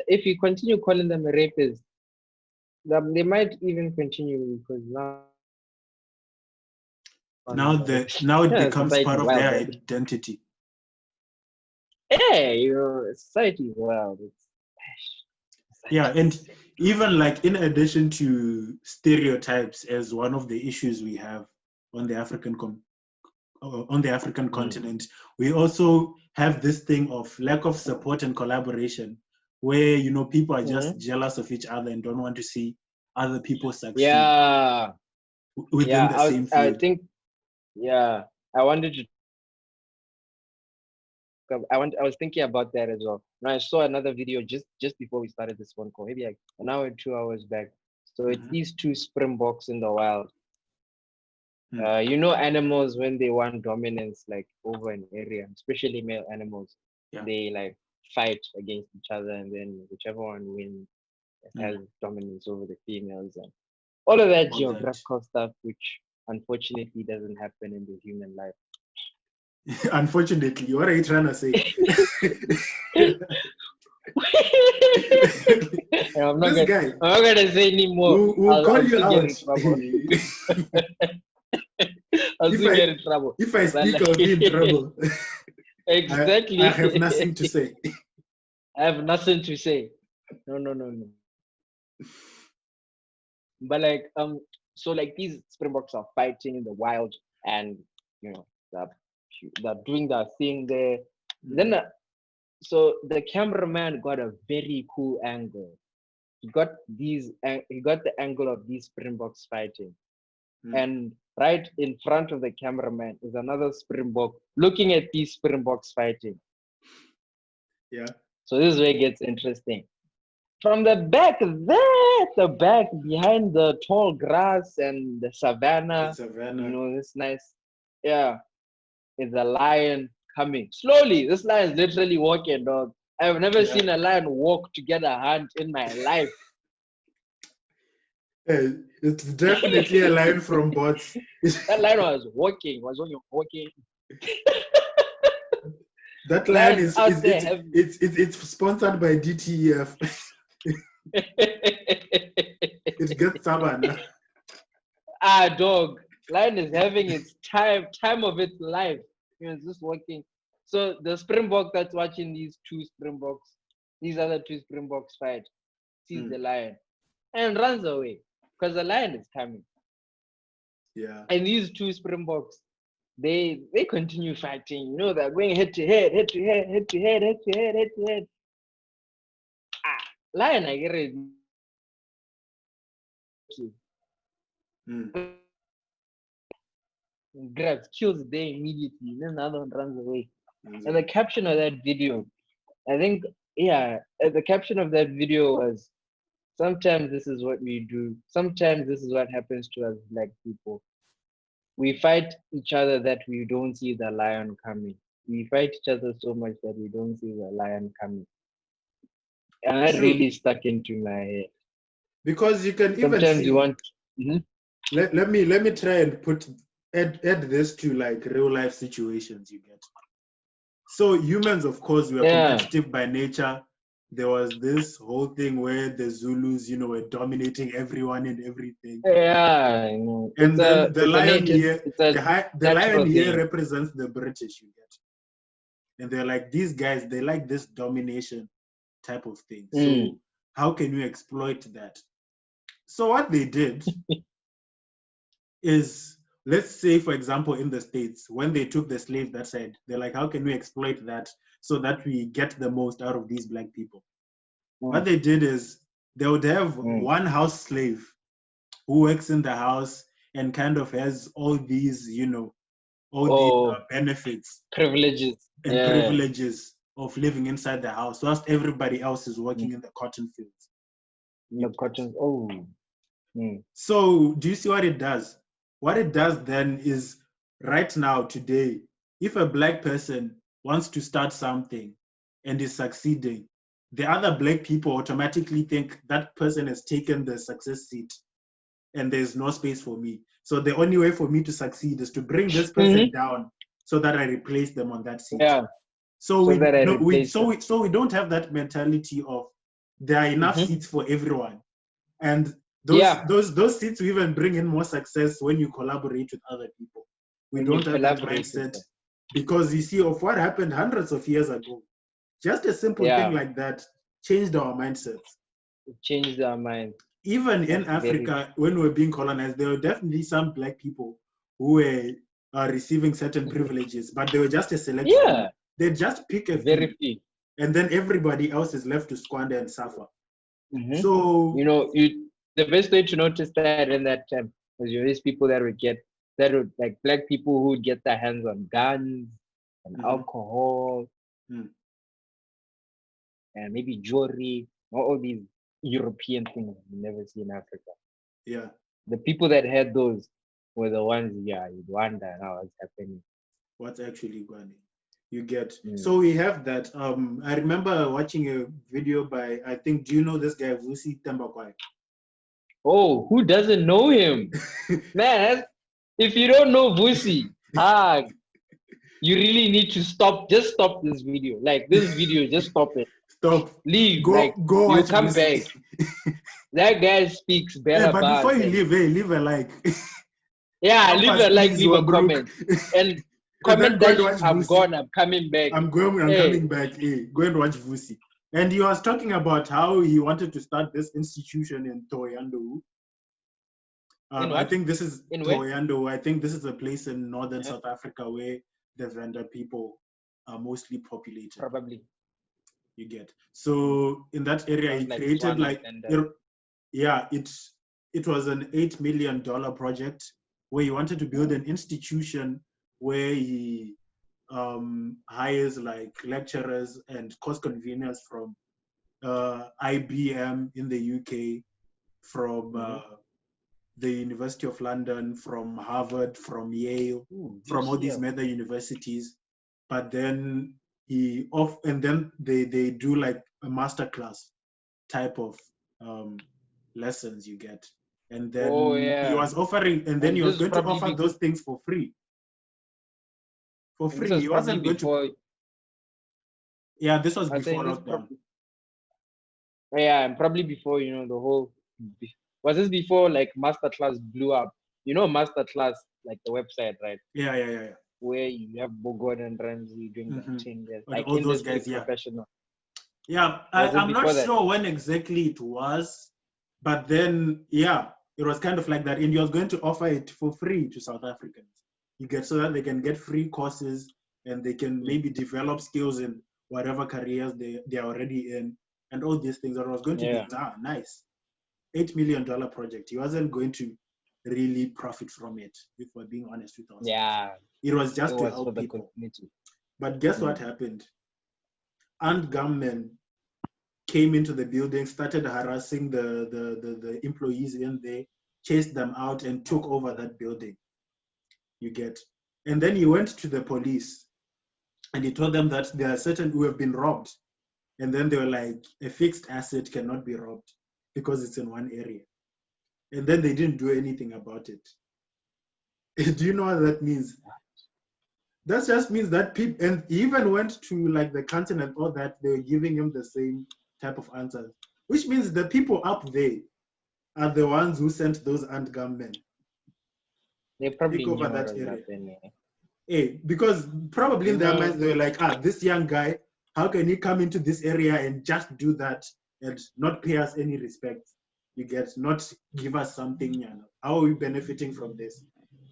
if you continue calling them a rapist, They might even continue because now it becomes part of their identity. Yeah, society is wild. Yeah, and even like in addition to stereotypes as one of the issues we have on the African continent, we also have this thing of lack of support and collaboration, where people are just jealous of each other and don't want to see other people succeed. Yeah. Within the same field. I think. Yeah, I wanted to. I was thinking about that as well. And I saw another video just before we started this phone call, maybe like an hour, 2 hours back. So it's these two springboks in the wild. Animals when they want dominance, like over an area, especially male animals, they like fight against each other, and then whichever one wins has dominance over the females and all of that geographical stuff, which unfortunately doesn't happen in the human life. Unfortunately, what are you trying to say? I'm not gonna say anymore. We'll call you out. I'll still get in trouble. If I speak, I'll be in trouble. Exactly. I have nothing to say. I have nothing to say. No. But like so like these springboks are fighting in the wild, and they're doing their thing there. Then so the cameraman got a very cool angle. He got the angle of these springboks fighting, and right in front of the cameraman is another springbok looking at these springboks fighting. Yeah. So this is where it gets interesting. From the back there, behind the tall grass and the savannah, this nice, is a lion coming slowly. This lion is literally walking, dog. I've never seen a lion walk to get a hunt in my life. It's definitely a lion from bots. That lion was walking. That lion it's sponsored by DTEF. It gets stubborn. Dog. Lion is having its time of its life. It's just walking. So the springbok that's watching these other two springboks fight, sees the lion and runs away because the lion is coming. Yeah. And these two springboks, they continue fighting. They're going head to head. Lion, I get it. Grabs, kills there immediately. Then the other one runs away. And the caption of that video, I think, the caption of that video was, "Sometimes this is what we do. Sometimes this is what happens to us Black people. We fight each other that we don't see the lion coming. We fight each other so much that we don't see the lion coming." And that really stuck into my head. Because you can sometimes even see. You want. Let me try and add this to like real life situations you get. So humans, of course, we are competitive by nature. There was this whole thing where the Zulus, were dominating everyone and everything. Yeah, I know. And then the lion here, the lion here represents the British, you get. And they're like, these guys, they like this domination type of thing. So how can you exploit that? So what they did is, let's say, for example, in the States, when they took the slaves that side, they're like, how can we exploit that so that we get the most out of these Black people? What they did is they would have one house slave who works in the house and kind of has all these, these benefits, privileges of living inside the house, whilst everybody else is working in the cotton fields. So do you see what it does? What it does then is, right now, today, if a Black person wants to start something and is succeeding, the other Black people automatically think that person has taken the success seat and there's no space for me. So the only way for me to succeed is to bring this person down so that I replace them on that seat. Yeah. So we don't have that mentality of there are enough seats for everyone. And those seats will even bring in more success when you collaborate with other people. We don't have that mindset because you see of what happened hundreds of years ago. Just a simple thing like that changed our mindsets. It changed our mind. Even in Africa, when we were being colonized, there were definitely some black people who were receiving certain privileges, but they were just a select few. They just pick a few, and then everybody else is left to squander and suffer. So the best way to notice that in that time was these people that would like black people who would get their hands on guns and alcohol and maybe jewelry, all these European things you never see in Africa. Yeah. The people that had those were the ones, you'd wonder now what's happening. What's actually going on? You get. So we have that. I remember watching a video by, I think, do you know this guy, Vusi Tembakwai? Oh, who doesn't know him? Man, if you don't know Vusi, you really need to stop. Just stop this video. Like this video, just stop it. Stop. Leave. Go you watch come Vusi. back. That guy speaks better. But before you leave, leave a like. Leave a like, leave a comment. And comment that I'm gone, I'm coming back. I'm coming back. Hey, go and watch Vusi. And he was talking about how he wanted to start this institution in Thohoyandou. I think this is Thohoyandou. I think this is a place in northern South Africa where the Venda people are mostly populated. Probably. You get. So in that area, he created it was an $8 million project where he wanted to build an institution where he hires like lecturers and cost conveners from IBM in the UK, from the University of London, from Harvard, from Yale, from all these mega universities. But then they do like a masterclass type of lessons you get. And then he was offering, and then he was going to offer those things for free. For free. He wasn't going to. Yeah, this was before lockdown. And probably before, the whole. Was this before like Masterclass blew up? Masterclass, like the website, right? Yeah. Where you have Bogon and Ramsey doing the thing. Like all those guys, professional. Yeah, I'm not sure when exactly it was, but then, it was kind of like that. And he was going to offer it for free to South Africans. You get so that they can get free courses and they can maybe develop skills in whatever careers they are already in and all these things. And I was going to be, nice. $8 million project. He wasn't going to really profit from it, if we're being honest with ourselves. Yeah. It was just to help people. But guess what happened? Armed gunmen came into the building, started harassing the employees in there, chased them out and took over that building. You get. And then he went to the police and he told them that there are certain who have been robbed. And then they were like, a fixed asset cannot be robbed because it's in one area. And then they didn't do anything about it. Do you know what that means? That just means that people, and he even went to like the continent, all that, they were giving him the same type of answers, which means the people up there are the ones who sent those armed gunmen. They probably take over that area. Because probably in their minds they were like, this young guy, how can he come into this area and just do that and not pay us any respect? You get, not give us something. How are we benefiting from this?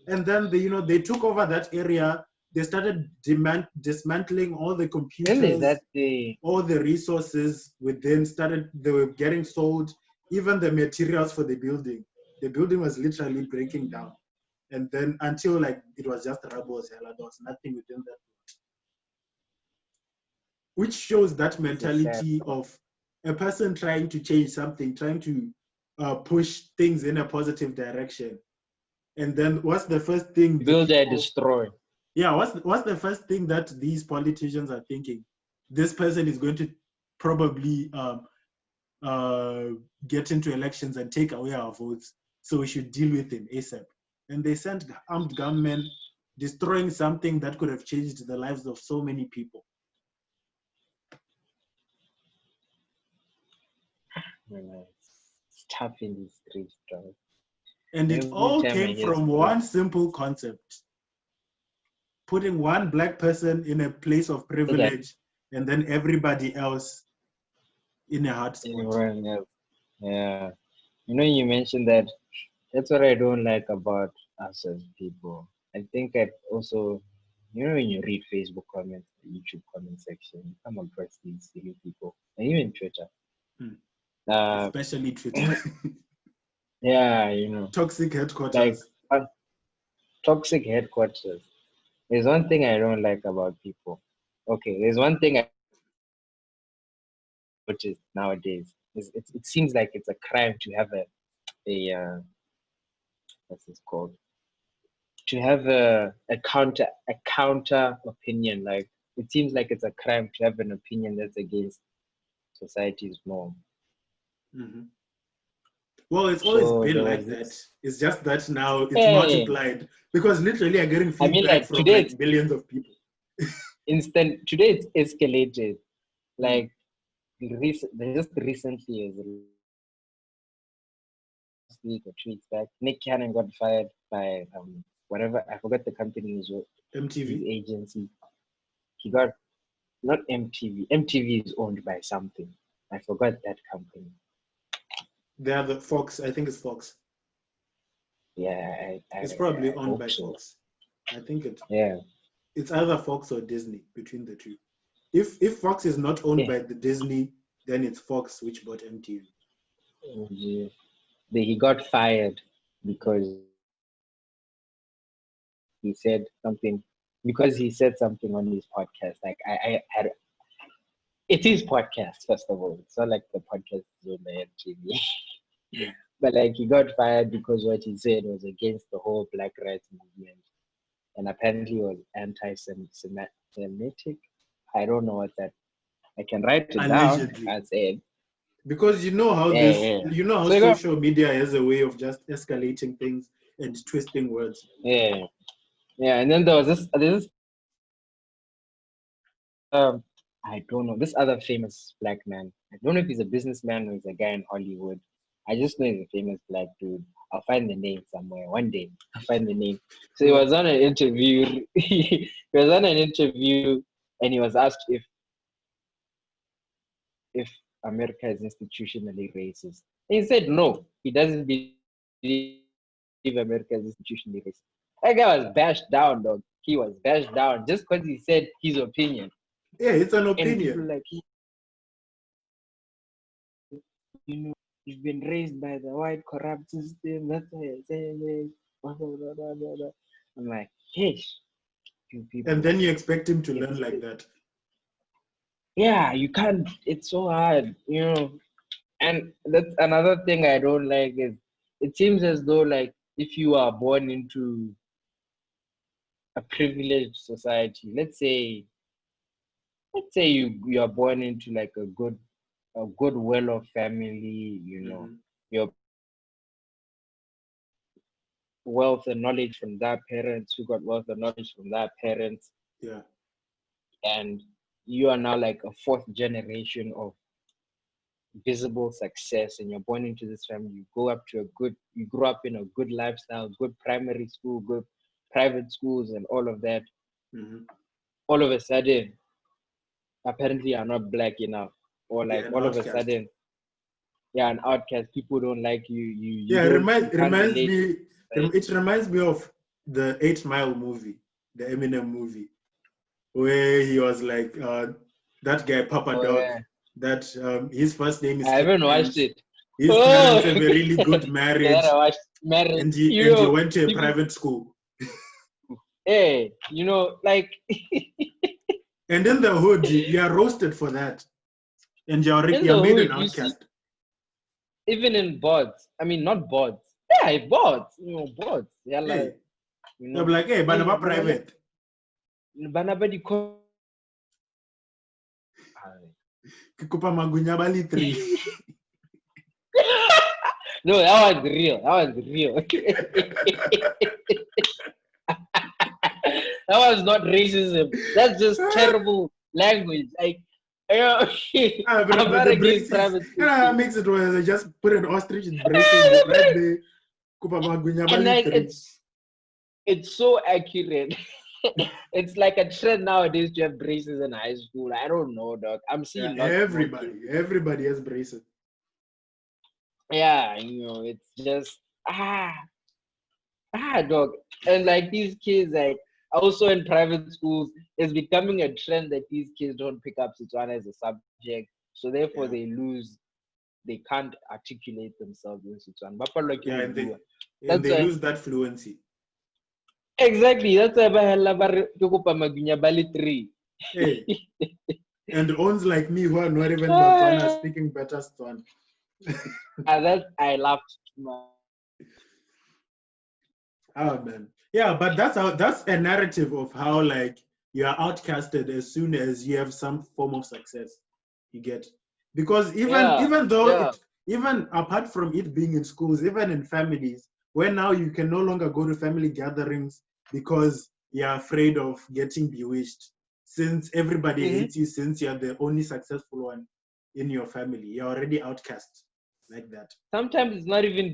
And then they took over that area. They started dismantling all the computers, all the resources within. They were getting sold, even the materials for the building. The building was literally breaking down. And then until it was just rubble, there was nothing within that. Which shows that mentality of a person trying to change something, trying to push things in a positive direction. And then what's the first thing? Build and destroy. Yeah, what's the first thing that these politicians are thinking? This person is going to probably get into elections and take away our votes, so we should deal with him ASAP. And they sent armed gunmen destroying something that could have changed the lives of so many people. It's tough in these streets, bro. And it Every all time I came hear from one simple concept: putting one black person in a place of privilege, and then everybody else in a hard spot. everyone else. Yeah. You mentioned that. That's what I don't like about us as people. I think I also, when you read Facebook comments, YouTube comment section, you come across these silly people, and even Twitter. Especially Twitter. Yeah, Toxic like headquarters. toxic headquarters. There's one thing I don't like about people. Okay, there's one thing I notice nowadays. It seems like it's a crime to have a what's this called? To have a counter opinion. Like it seems like it's a crime to have an opinion that's against society's norm. Mm-hmm. Well, it's always So been there like was that. this. It's just that now it's Hey, multiplied because literally I'm getting I mean, feedback like from today it's like billions of people. today it's escalated. Mm. Like just recently, as last week or 2 weeks back, Nick Cannon got fired by whatever, I forgot the company his MTV. agency. He got, not MTV. MTV is owned by something. I forgot that company. They are the Fox. I think it's Fox. Yeah, It's probably I owned hope by so. Fox. I think Yeah. it's either Fox or Disney, between the two. If Fox is not owned by the Disney, then it's Fox which bought MTV. Yeah. He got fired because he said something on his podcast. Like I had it is podcast, first of all. It's not like the podcast is on the MTV. Mm. But like he got fired because what he said was against the whole Black rights movement, and apparently was anti-Semitic. I don't know what that. I can write it down. Allegedly. I said Because you know how So social media has a way of just escalating things and twisting words. yeah, and then there's this I don't know, this other famous black man. I don't know if he's a businessman or he's a guy in Hollywood. I just know he's a famous black dude. I'll find the name somewhere one day. I'll find the name. So he was on an interview. He was on an interview, and he was asked if America is institutionally racist. And he said no, he doesn't believe America is institutionally racist. That guy was bashed down, dog. He was bashed down just because he said his opinion. Yeah, it's an And people opinion. like, you've been raised by the white corrupt system. That's why you're saying this. Blah, blah, blah, blah, blah, blah. I'm like, hey, you people. And then you expect him to learn like that. Yeah, you can't. It's so hard, And that's another thing I don't like is it seems as though like if you are born into a privileged society, let's say you are born into like a good well-off family, Mm-hmm. your wealth and knowledge from their parents, who got wealth and knowledge from their parents, Yeah. and you are now like a fourth generation of visible success, and you're born into this family. You grew up in a good lifestyle, good primary school, good private schools, and all of that. Mm-hmm. All of a sudden, apparently, you're not black enough, or Yeah, like an all of a outcast. sudden, you're an outcast. People don't like you. You Yeah, don't. You can't reminds relate with me. It society. reminds me of the 8 Mile movie, the Eminem movie, where he was like that guy Papa Oh Dog. yeah, That his first name is I haven't watched Clarence. it. His Oh, parents have a really good yeah, marriage, I watched marriage. and he went to a People. private school. Hey, like And in the hood, you are roasted for that, and in you're the made an hood, you see, outcast. even in boards. I mean, not boards. Yeah, boards. Boards. Yeah, like Hey, they're like, hey, hey, banaba private. Banabadi Kikupa magunya bali 3. No, that was real. That was real. That was not racism. That's just terrible language. Like Yeah, I'm but not the against braces, private schools. makes it worse. They just put an ostrich in braces right there. And like it's so accurate. It's like a trend nowadays to have braces in high school. I don't know, dog. I'm seeing lots more kids. Everybody has braces. Yeah, it's just dog. And like these kids, like also in private schools, it's becoming a trend that these kids don't pick up Setswana as a subject, so therefore they can't articulate themselves in Setswana. Yeah, and they lose that fluency. Exactly. That's why Bali 3. Hey. And ones like me who are not even Batswana speaking better Setswana. That I laughed too much. Oh man. Yeah, but that's a narrative of how like you are outcasted as soon as you have some form of success. You get, because even though even apart from it being in schools, even in families, where now you can no longer go to family gatherings because you're afraid of getting bewitched, since everybody hates you, since you're the only successful one in your family, you're already outcast like that. Sometimes it's not even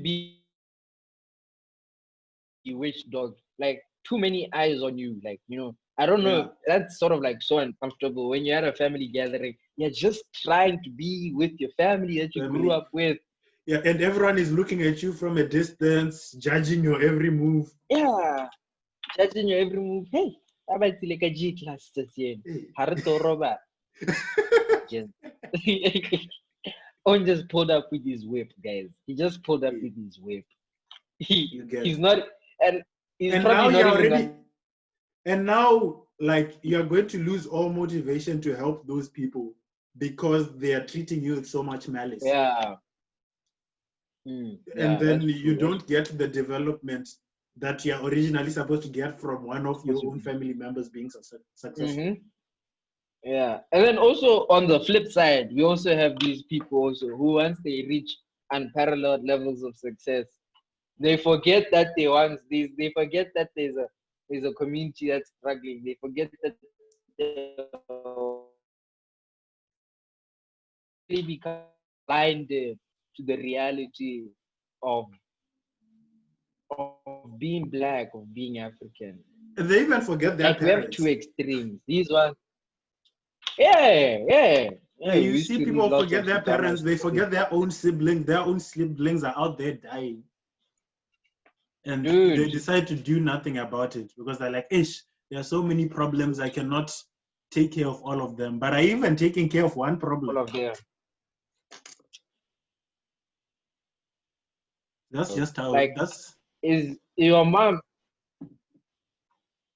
bewitched, dog. Like too many eyes on you. Like, I don't know. That's sort of like so uncomfortable when you're at a family gathering. You're just trying to be with your family that you grew up with. Yeah, and everyone is looking at you from a distance, judging your every move. Yeah, judging your every move. Hey, how about like a G class Haruto Robert. On just pulled up with his whip, guys. He just pulled up with his whip. He's not, and he's and probably now not you're even already, and now like you're going to lose all motivation to help those people because they are treating you with so much malice. Yeah. And then you don't get the development that you're originally supposed to get from one of your own family members being successful. Yeah, and then also on the flip side, we also have these people also who once they reach unparalleled levels of success, they forget that they forget that there's a community that's struggling. They forget that they become blinded to the reality of being black, of being African. And they even forget their parents. We have two extremes. These ones, yeah. You see people forget their parents, they forget their own siblings. Their own siblings are out there dying. And they decide to do nothing about it because they're like, ish, there are so many problems, I cannot take care of all of them. But I even taking care of one problem. All of them. That's just how is your mom.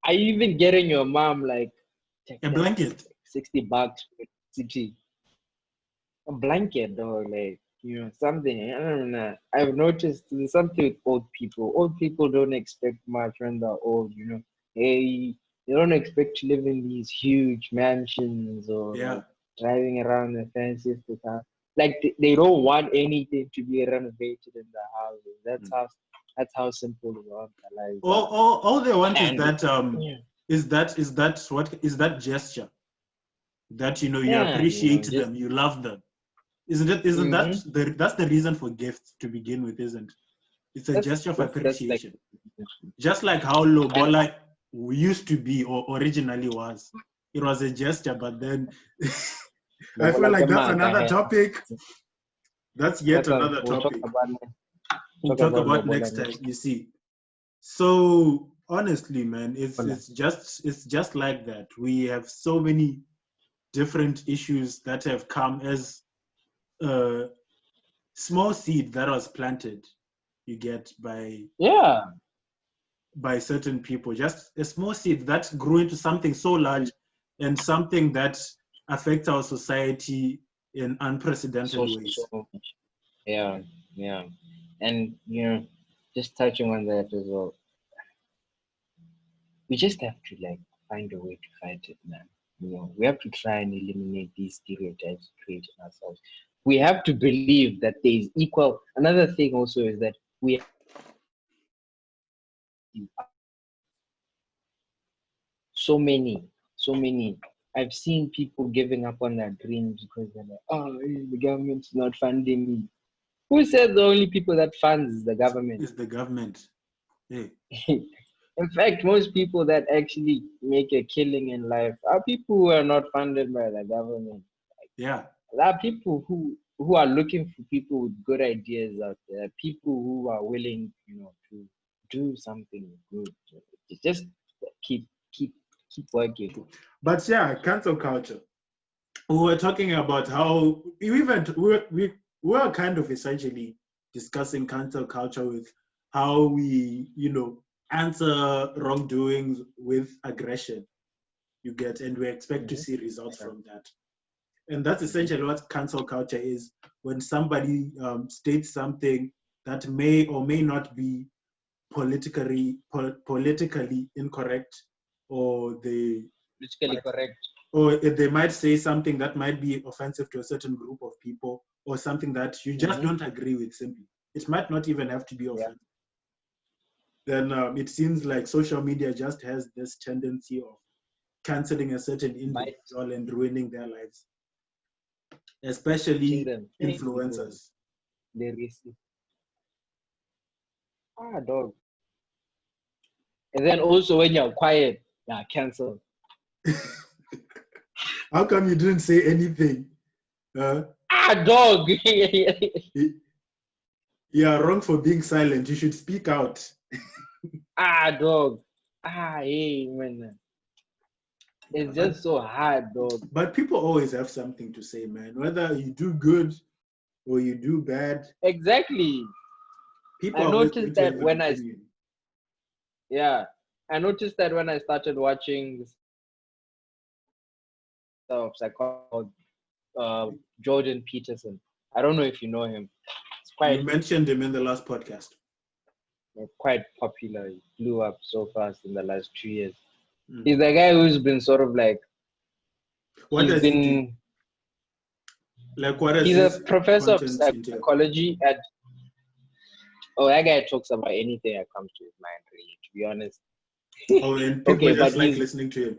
Are you even getting your mom like a blanket? $60 for CT. A blanket though, like something. I don't know. I've noticed there's something with old people. Old people don't expect much when they're old, Hey, they don't expect to live in these huge mansions or like driving around the fanciest car. Like they don't want anything to be renovated in the houses. That's how simple they want their lives. All they want is that gesture that you appreciate them, you love them. That's the reason for gifts to begin with, isn't it? It's a gesture of appreciation. Just like how Lobola used to be or originally was. It was a gesture, but then I feel like that's another topic. That's yet another topic. We'll talk about next time, you see. So honestly, man, it's just like that. We have so many different issues that have come as a small seed that was planted, you get, by certain people. Just a small seed that grew into something so large and something that affects our society in unprecedented ways. Yeah. And just touching on that as well, we just have to like find a way to fight it, man. We have to try and eliminate these stereotypes created ourselves. We have to believe that there is equal. Another thing also is that we so many I've seen people giving up on their dreams because they're like, oh, the government's not funding me. Who said the only people that funds is the government? It's the government. Hey. In fact, most people that actually make a killing in life are people who are not funded by the government. Yeah. There are people who are looking for people with good ideas out there, people who are willing, to do something good. Just keep working. But yeah, cancel culture. We were talking about how we were kind of essentially discussing cancel culture with how we, answer wrongdoings with aggression, you get, and we expect to see results from that. And that's essentially what cancel culture is. When somebody states something that may or may not be politically incorrect, or politically correct, or they might say something that might be offensive to a certain group of people, or something that you just don't agree with. Simply, it might not even have to be offensive. Then it seems like social media just has this tendency of canceling a certain individual and ruining their lives, especially influencers. They receive. Dog. And then also when you're quiet, cancel. How come you didn't say anything? Dog. You are wrong for being silent. You should speak out. Dog. Hey, man. It's just so hard, dog. But people always have something to say, man. Whether you do good or you do bad. Exactly. People I noticed that when I noticed that when I started watching psychology, Jordan Peterson. I don't know if you know him. You mentioned him in the last podcast. Quite popular. He blew up so fast in the last 2 years. He's the guy who's been sort of like. What does he do? Like, what is he's a professor of psychology at. Oh, that guy talks about anything that comes to his mind, really, to be honest. Oh, and people just like listening to him.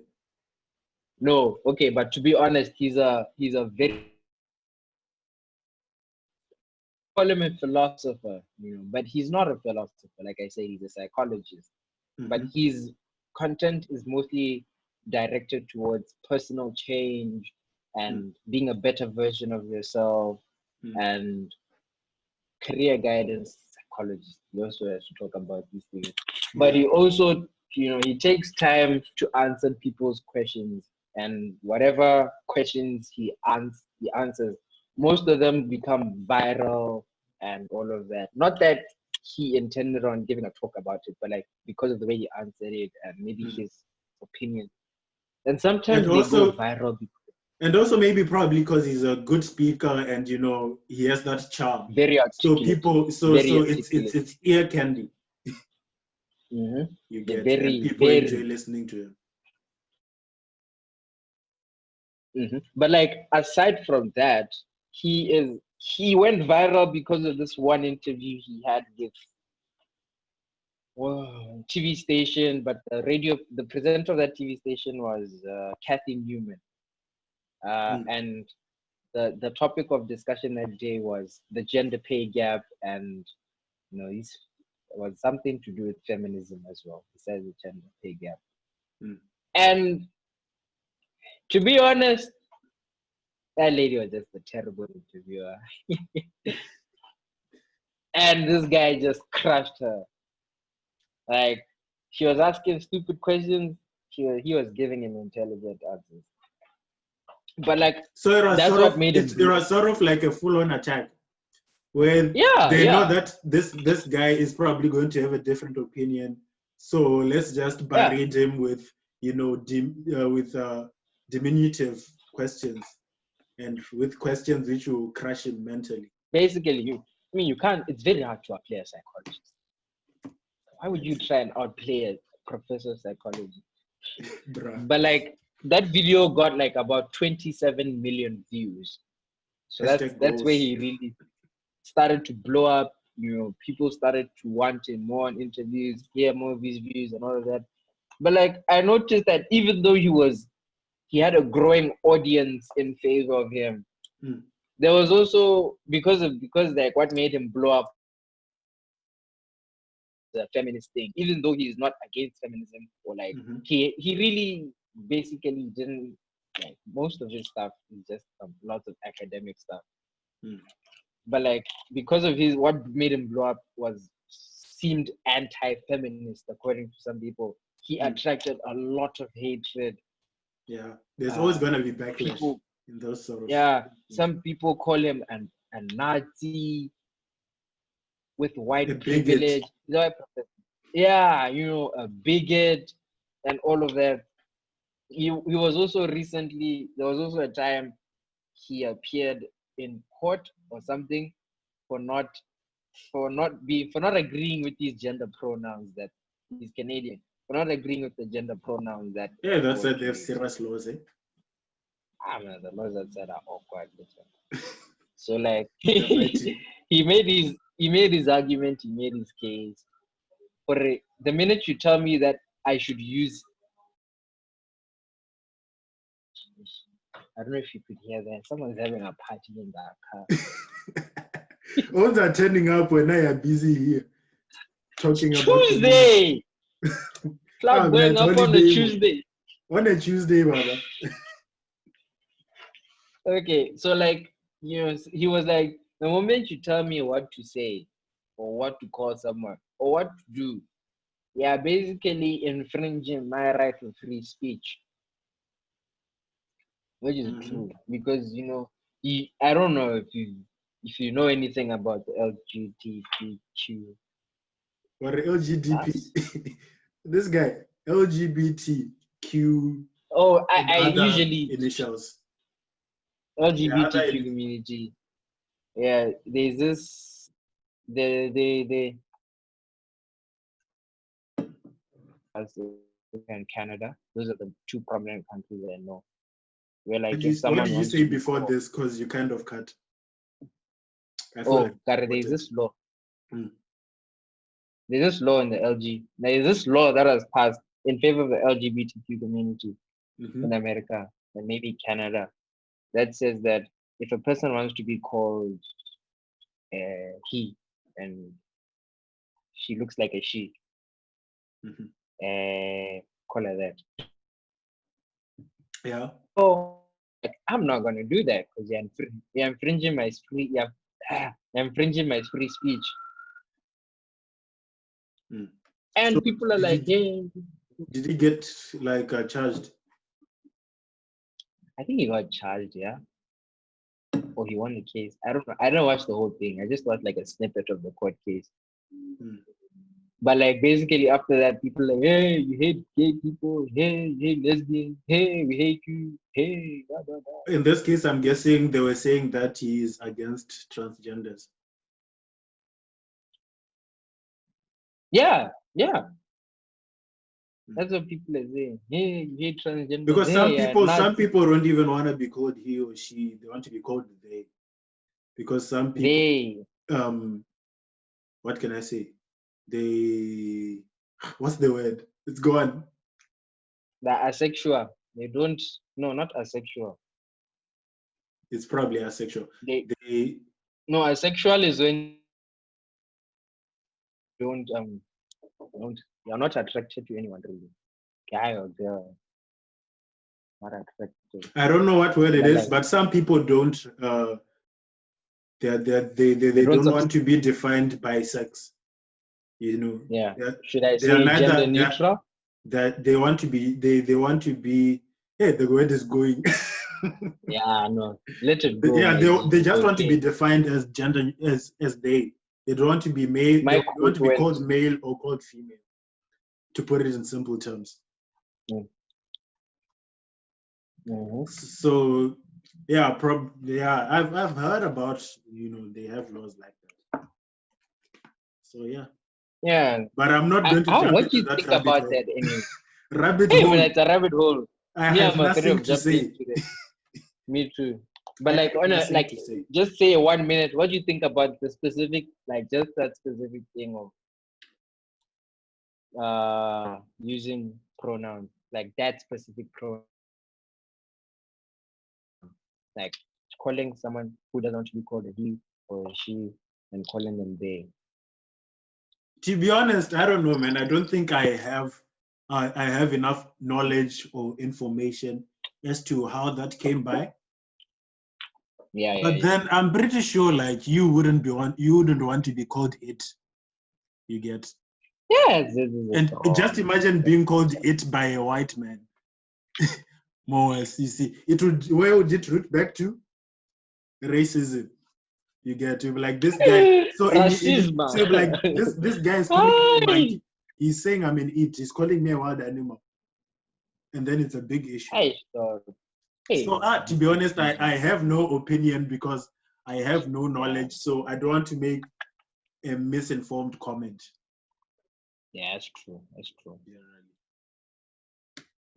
No, okay, but to be honest, he's a very call him a philosopher, but he's not a philosopher. Like I say, he's a psychologist. But his content is mostly directed towards personal change and being a better version of yourself and career guidance psychologist. He also has to talk about these things. But he also, he takes time to answer people's questions, and whatever questions he answers, most of them become viral and all of that. Not that he intended on giving a talk about it, but like because of the way he answered it and maybe his opinion. And sometimes they go viral. And also maybe probably because he's a good speaker and he has that charm. Very articulate. So it's ear candy. You get people enjoy listening to him. But like aside from that, he went viral because of this one interview he had with TV station, but the presenter of that TV station was Kathy Newman. And the topic of discussion that day was the gender pay gap, and it was something to do with feminism as well, besides the gender pay gap. And to be honest, that lady was just a terrible interviewer. And this guy just crushed her. Like, she was asking stupid questions, he was giving him intelligent answers. But like, so that's what made it. It was sort of like a full-on attack, where they know that this guy is probably going to have a different opinion. So let's just berate him with diminutive questions, and with questions which will crush him mentally. Basically, you can't. It's very hard to outplay a psychologist. Why would you try and outplay a professor of psychology? But like, that video got like about 27 million views. So that's where he really started to blow up. People started to want him more on interviews, hear more of his views and all of that. But like, I noticed that even though he was he had a growing audience in favor of him. Mm. There was also because like what made him blow up the feminist thing, even though he's not against feminism or like he really basically didn't like most of his stuff is just lots of academic stuff. But like because of his what made him blow up was seemed anti-feminist according to some people. He attracted a lot of hatred. Yeah, there's always gonna be backlash people, in those sort of some people call him a Nazi with white bigot. privilege. Yeah, a bigot and all of that. He was also recently, there was also a time he appeared in court or something for not agreeing with these gender pronouns that he's Canadian, for not agreeing with the gender pronouns that That's why they have serious laws, eh? Man, the laws outside are awkward. So like he made his argument, he made his case. But the minute you tell me that I should use, I don't know if you could hear that. Someone's having a party in their car. All are turning up when I am busy here talking about Tuesday. Club going up on a Tuesday. On a Tuesday, brother. Okay, so like he was like, the moment you tell me what to say, or what to call someone, or what to do, yeah, basically infringing my right to free speech, which is true because I don't know if you know anything about the LGBTQ. What LGBTQ? This guy LGBTQ. Oh, I usually initials. LGBTQ community. Yeah, there's this the and Canada. Those are the two prominent countries I know. Where like if someone what did you say before this? Because you kind of cut. There's this law. There's this law in the LG. There's this law that has passed in favor of the LGBTQ community in America and maybe Canada that says that if a person wants to be called he and she looks like a she, call her that. Yeah. Oh, I'm not gonna do that because you're infringing my free. You're infringing my free speech. And so people are like, "Hey." Did he get like charged? I think he got charged, yeah. Or he won the case. I don't know. I don't watch the whole thing. I just watched like a snippet of the court case. But like basically after that, people are like, hey, you hate gay people, hey, you hate lesbians, hey, we hate you, hey, blah, blah, blah. In this case, I'm guessing they were saying that he is against transgenders. Yeah. That's what people are saying. Hey, you hate transgenders. Because some people don't even want to be called he or she. They want to be called they. Because some people, what can I say? What's the word? It's gone. They're asexual. They don't. No, not asexual. It's probably asexual. No, asexual is when you're not attracted to anyone really, guy or girl. Not attracted. I don't know what word it is, but some people don't. They don't want to be defined by sex. Yeah. Should I say gender neutral? That they want to be. They want to be. Hey, the word is going. Yeah, no. Let it go. Yeah, they just want to be defined as gender as they. They don't want to be male. They want to be called male or called female. To put it in simple terms. So yeah, I've heard about they have laws like that. So yeah. Yeah. But I'm not going to jump what into do you that think about that anyway? rabbit hole. It's a rabbit hole. I have nothing to say. Me too. But just say 1 minute. What do you think about the specific, just that specific thing of using pronouns, like that specific pronoun? like calling someone who doesn't want to be called a he or a she and calling them they. To be honest, I don't know, man. I don't think I have enough knowledge or information as to how that came by. Yeah, But then I'm pretty sure, like, you wouldn't want to be called it. You get? Yes. And just imagine being called it by a white man. More, you see, where would it root back to? Racism. You get to be like this guy. So Racism. so like this guy is calling me a monkey. He's saying I'm an it. He's calling me a wild animal, and then it's a big issue. So to be honest, I have no opinion because I have no knowledge. So I don't want to make a misinformed comment. Yeah, that's true. That's true. Yeah.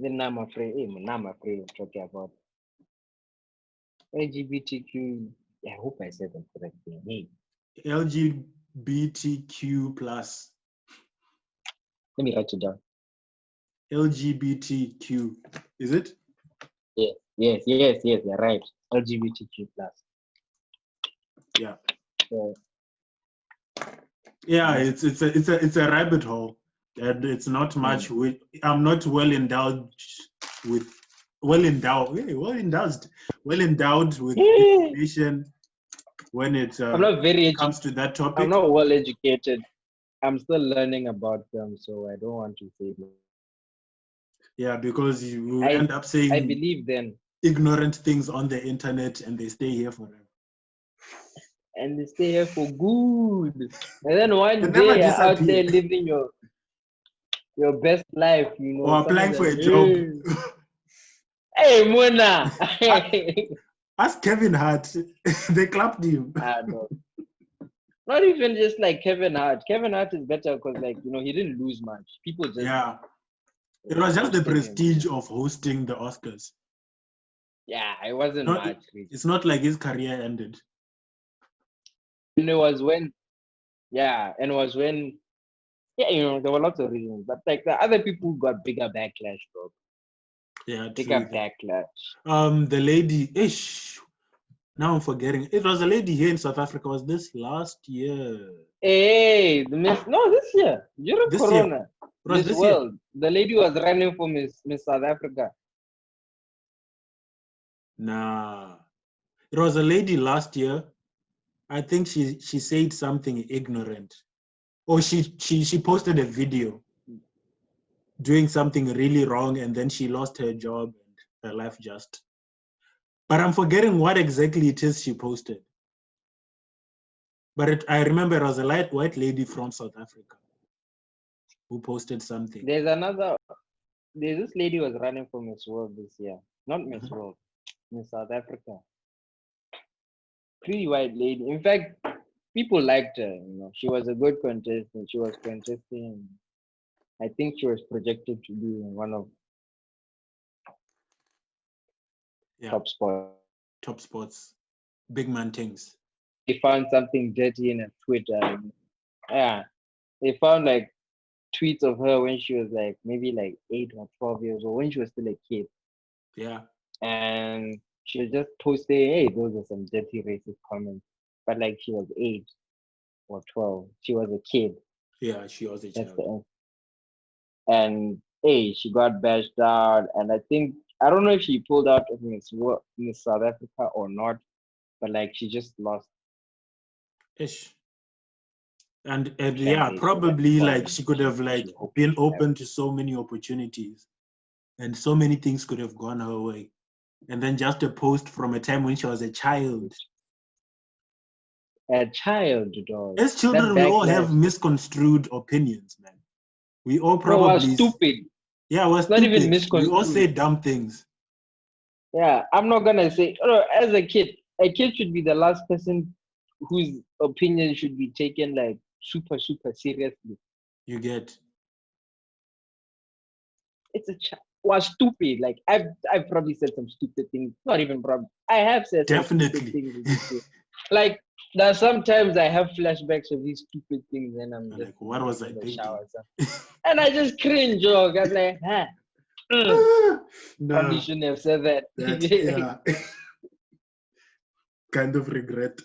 Then I'm afraid of talking about LGBTQ. I hope I said that correctly. Hey. LGBTQ plus. Let me write it down. LGBTQ. Is it? Yes. You're right. LGBTQ plus. Yeah. Yeah, it's a rabbit hole, and it's not much. I'm not well endowed with information when it I'm not comes to that topic. I'm not well educated. I'm still learning about them, so I don't want to say that. Yeah, because you end up saying I believe then ignorant things on the internet, and they stay here forever. And they stay here for good. And then one day you're out there living your best life, you know. Or applying for a job. Hey, Mona. Ask Kevin Hart. They clapped him. No. Not even just like Kevin Hart. Kevin Hart is better because, like, you know, he didn't lose much. People just it was just the prestige of hosting the Oscars. Yeah, it wasn't much. It's not like his career ended. And it was when, you know, there were lots of reasons, but like the other people got bigger backlash, bro. Yeah, bigger backlash. The lady, now I'm forgetting. It was a lady here in South Africa. Was this last year? Hey, this year. During Corona. Miss World. Year? The lady was running for Miss South Africa. Nah. It was a lady last year. I think she said something ignorant. Or she posted a video doing something really wrong, and then she lost her job and her life just. But I'm forgetting what exactly it is she posted. But I remember it was a white lady from South Africa who posted something. There's this lady was running for Miss World this year. Not Miss World, Miss South Africa. Pretty white lady. In fact, people liked her, you know. She was a good contestant. She was contesting. I think she was projected to be one of top spots. Big man things. They found something dirty in her Twitter. They found like tweets of her when she was like maybe like 8 or 12 years old, when she was still a kid. Yeah. And she was just posting, hey, those are some dirty racist comments. But like she was 8 or 12. She was a kid. Yeah, she was a child. And hey, she got bashed out. And I don't know if she pulled out of Miss South Africa or not, but like she just lost. Ish. And yeah, probably like she could have like been open to so many opportunities, and so many things could have gone her way. And then just a post from a time when she was a child. A child, dog. As children, we all have misconstrued opinions, man. We all probably stupid. Yeah, we're stupid. Not even misconstrued. We all say dumb things. Yeah, I'm not gonna say. As a kid should be the last person whose opinion should be taken like super seriously. You get? It's a child. Was stupid. Like I've probably said some stupid things. Not even probably. I have said some stupid things. Like that. Sometimes I have flashbacks of these stupid things, and I'm just like, what was I thinking? And I just cringe, dog. I'm like, Probably shouldn't have said that. Yeah. kind of regret.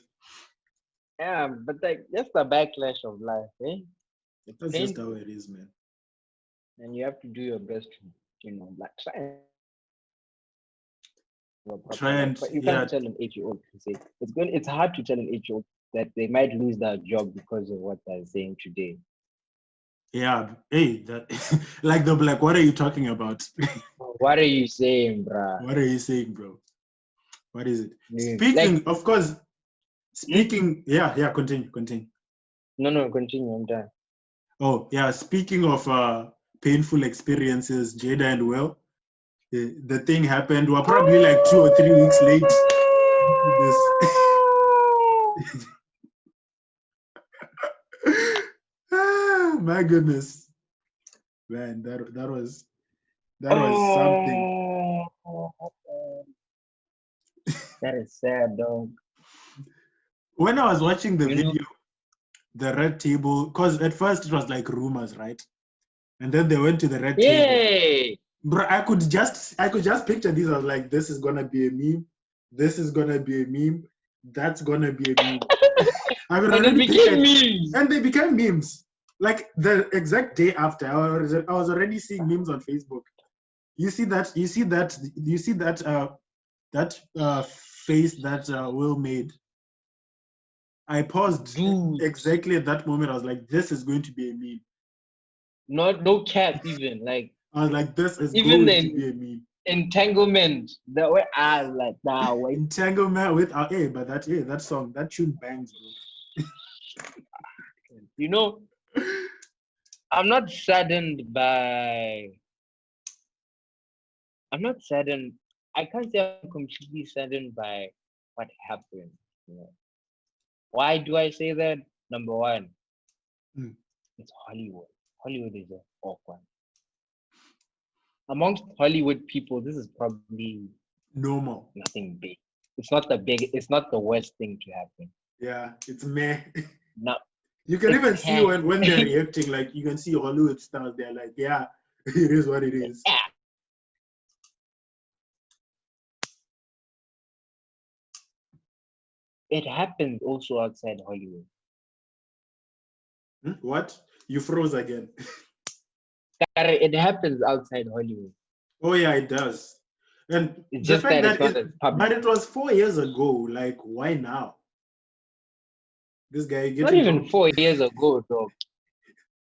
Yeah, but like just the backlash of life, eh? It's That's just how painful, it is, man. and you have to do your best to, like try and have a proper Try life. and But you yeah, can't tell an 8-year-old to say it's hard to tell an 8-year-old that they might lose their job because of what they're saying today. yeah. Hey, that like they'll be like, what are you talking about? What are you saying, bruh? What are you saying, bro? What is it? Yeah. Speaking, Like, of course. Speaking, yeah. Continue. no, continue. I'm done. Oh, yeah. Speaking of painful experiences, Jada and Will, the thing happened. We're probably like 2 or 3 weeks late. This. My goodness, man, that was something. That is sad, dog. When I was watching the You know, video, the red table, because at first it was like rumors, right? And then they went to the red table. yay! Bro, I could just picture these. I was like, this is gonna be a meme. This is gonna be a meme. That's gonna be a meme. I could And it already picture became it. memes. And they became memes. Like the exact day after, I was already seeing memes on Facebook. You see that face that Will made. I paused Dude. exactly at that moment. I was like, this is going to be a meme. No cap even. Like, I was like, this is even going to be a meme. entanglement. The way I was like, nah, wait. Entanglement with but that song, that tune bangs, bro. You know, I'm not saddened by. I'm not saddened. I can't say I'm completely saddened by what happened. You know. Why do I say that? Number one, it's Hollywood. Hollywood is an awkward. Amongst Hollywood people, this is probably Normal. nothing big. It's not the worst thing to happen. Yeah, it's meh. No. You can even see when they're reacting, like you can see Hollywood stars, they're like, yeah, it is what it is. Yeah. It happens also outside Hollywood. What? You froze again. It happens outside Hollywood. Oh yeah, it does. And It's the just fact that it's that not as public. but it was 4 years ago. Like, why now? This guy getting Not even 4 years ago, dog.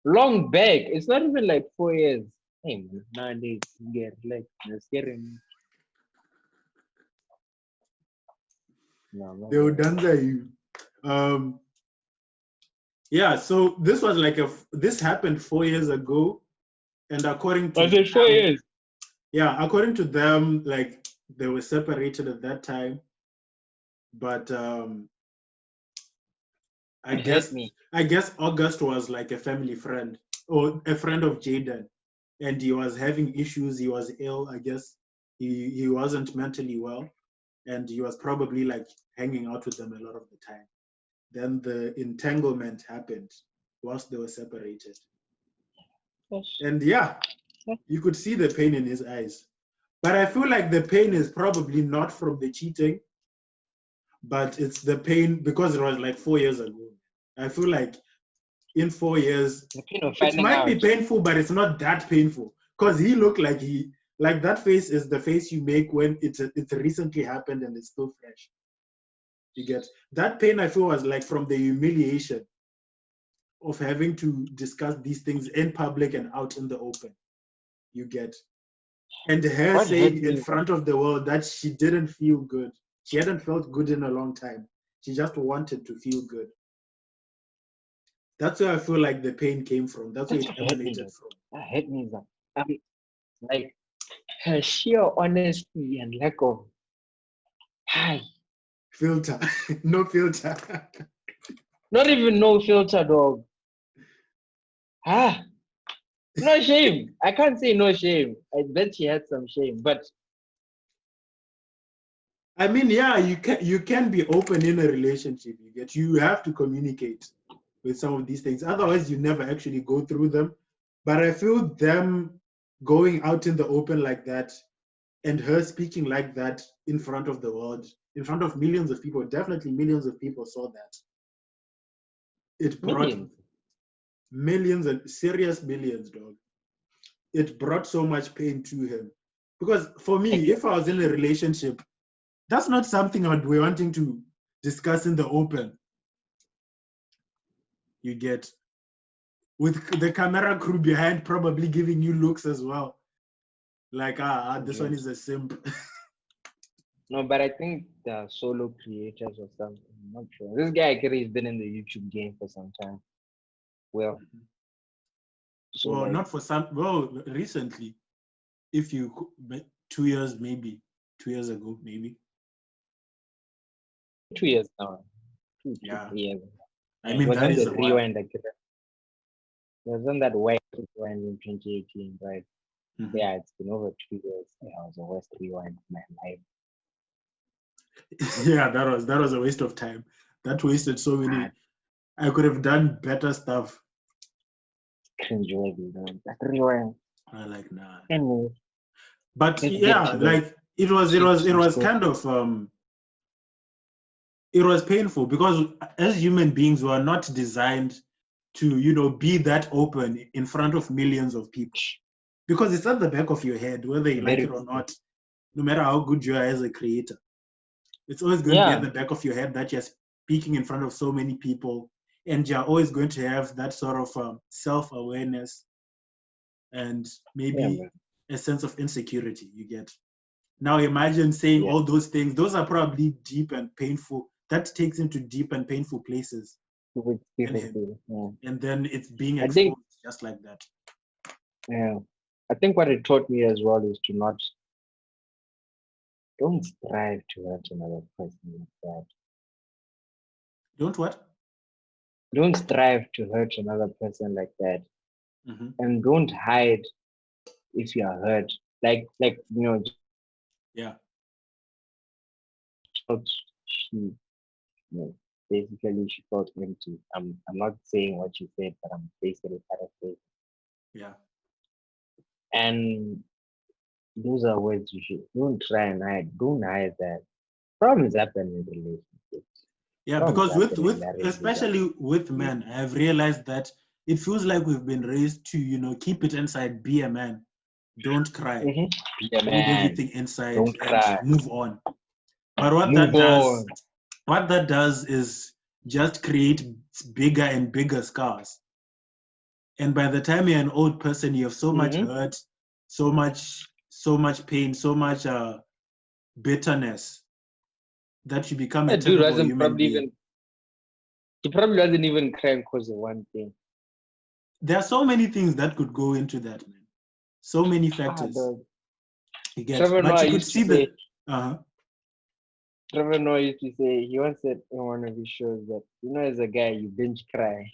Long back. It's not even like 4 years. Hey man, nowadays get like scaring. No, they would answer you. Yeah, so this was like this happened 4 years ago, and according to I said 4 years. Yeah, according to them, like they were separated at that time, but I guess August was like a family friend or a friend of Jaden, and he was having issues. He was ill. I guess he wasn't mentally well, and he was probably like hanging out with them a lot of the time. Then the entanglement happened whilst they were separated. And yeah, you could see the pain in his eyes. But I feel like the pain is probably not from the cheating, but it's the pain because it was like 4 years ago. I feel like in 4 years, it might be painful, but it's not that painful because he looked like that face is the face you make when it's recently happened and it's still fresh. You get that pain. I feel was like from the humiliation of having to discuss these things in public and out in the open. You get, and her saying in front of the world that she didn't feel good. She hadn't felt good in a long time. She just wanted to feel good. That's where I feel like the pain came from. That's where it emanated from. That hit me. Like her sheer honesty and lack of filter. No filter. Not even no filter, dog. No shame. I can't say no shame. I bet she had some shame, but I mean, yeah, you can be open in a relationship. You have to communicate with some of these things. Otherwise, you never actually go through them. But I feel them going out in the open like that and her speaking like that in front of the world in front of millions of people, definitely millions of people saw that. It brought millions and serious millions, dog. It brought so much pain to him. Because for me, if I was in a relationship, that's not something I'd be wanting to discuss in the open. You get, with the camera crew behind probably giving you looks as well. Like, this one is a simp. No, but I think the solo creators or something. I'm not sure. This guy has been in the YouTube game for some time. Well, so well, like, not for some. Well, recently, if you 2 years, maybe 2 years ago, maybe 2 years now. 2 yeah. 3 years. I mean, that is the rewind. Wasn't that way rewind in 2018, right? Mm-hmm. Yeah, it's been over 2 years. Yeah, it was a worst rewind of my life. Yeah, that was a waste of time. That wasted so many. I could have done better stuff. Cringeworthy, though. That rewind. I like nah. Anyway, but yeah, like it was kind of it was painful because as human beings we are not designed to, you know, be that open in front of millions of people, because it's at the back of your head whether you like it or not. No matter how good you are as a creator, it's always going to be at the back of your head that you're speaking in front of so many people, and you're always going to have that sort of self-awareness and maybe a sense of insecurity you get. Now imagine saying all those things. Those are probably deep and painful. That takes into deep and painful places. And then it's being exposed just like that. Yeah. I think what it taught me as well is to don't strive to hurt another person like that. Don't what? Don't strive to hurt another person like that. Mm-hmm. And don't hide if you are hurt. Like you know. Yeah. She, basically she felt empty. I'm not saying what she said, but I'm basically paraphrasing. Yeah. And those are words you should don't try and hide. Don't hide that. Problems happen in relationships. Yeah, because with especially with men, I've realized that it feels like we've been raised to, you know, keep it inside, be a man, don't cry, be a man, hold everything inside, don't cry, move on. But what that does is just create bigger and bigger scars. And by the time you're an old person, you have so much hurt, so much pain, so much bitterness that you become a terrible human being. He probably doesn't even cry because of one thing. There are so many things that could go into that, man. So many factors. You get, but you could see the. Trevor Noah used to say, he once said in one of his shows that, you know, as a guy, you binge cry.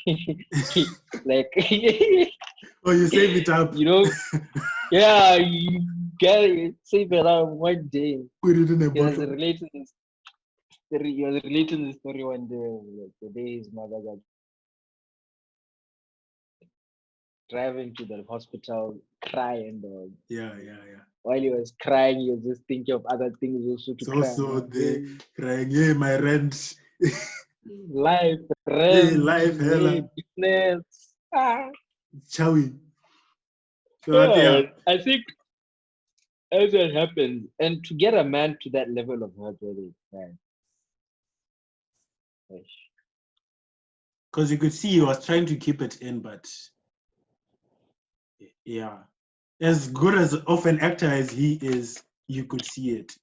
Like, oh, you save it up. You know, yeah, you gotta save it up one day. Put it in a bottle. He was relating the story one day, like the day his mother got driving to the hospital, crying, dog. Yeah. While he was crying, he was just thinking of other things also to cry. Also, they crying, yeah, my rent. Life, rent, life, hella. Business. Chowie. So, yeah, I think as it happens, and to get a man to that level of hurt, really, man. Because you could see he was trying to keep it in, but yeah, as good as of an actor as he is, you could see it.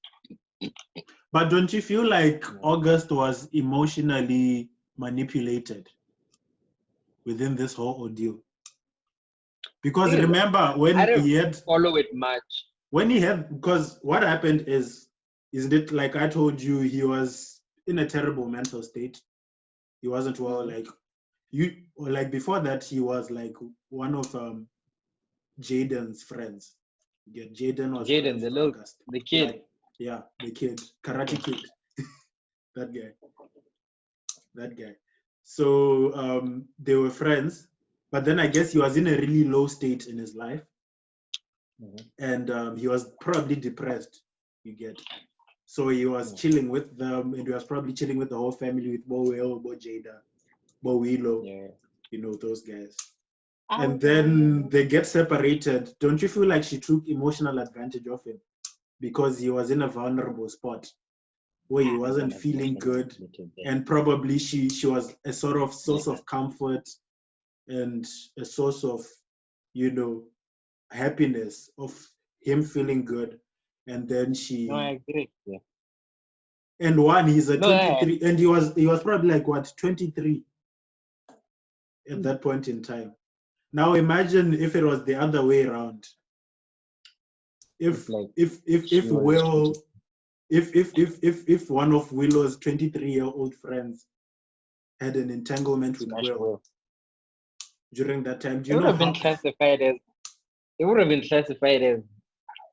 But don't you feel like August was emotionally manipulated within this whole ordeal? Because remember when he had follow it much. When he had, because what happened is, isn't it like I told you, he was in a terrible mental state. He wasn't well. Like before that, he was like one of Jaden's friends. Jaden was Jaden, the kid. Yeah, the kid, Karate Kid. That guy. So they were friends, but then I guess he was in a really low state in his life, and he was probably depressed. You get. So he was chilling with them, and he was probably chilling with the whole family, with Bo Will, Bo Jada, Bo Willow, those guys. And then they get separated. Don't you feel like she took emotional advantage of him? Because he was in a vulnerable spot where he wasn't feeling good. And probably she was a sort of source of comfort and a source of, happiness of him feeling good. And then she... No, I agree. Yeah. And one, he's a 23, and he was probably like, what, 23 at that point in time. Now imagine if it was the other way around. If one of Willow's 23-year-old friends had an entanglement with Will during that time, it would have been classified as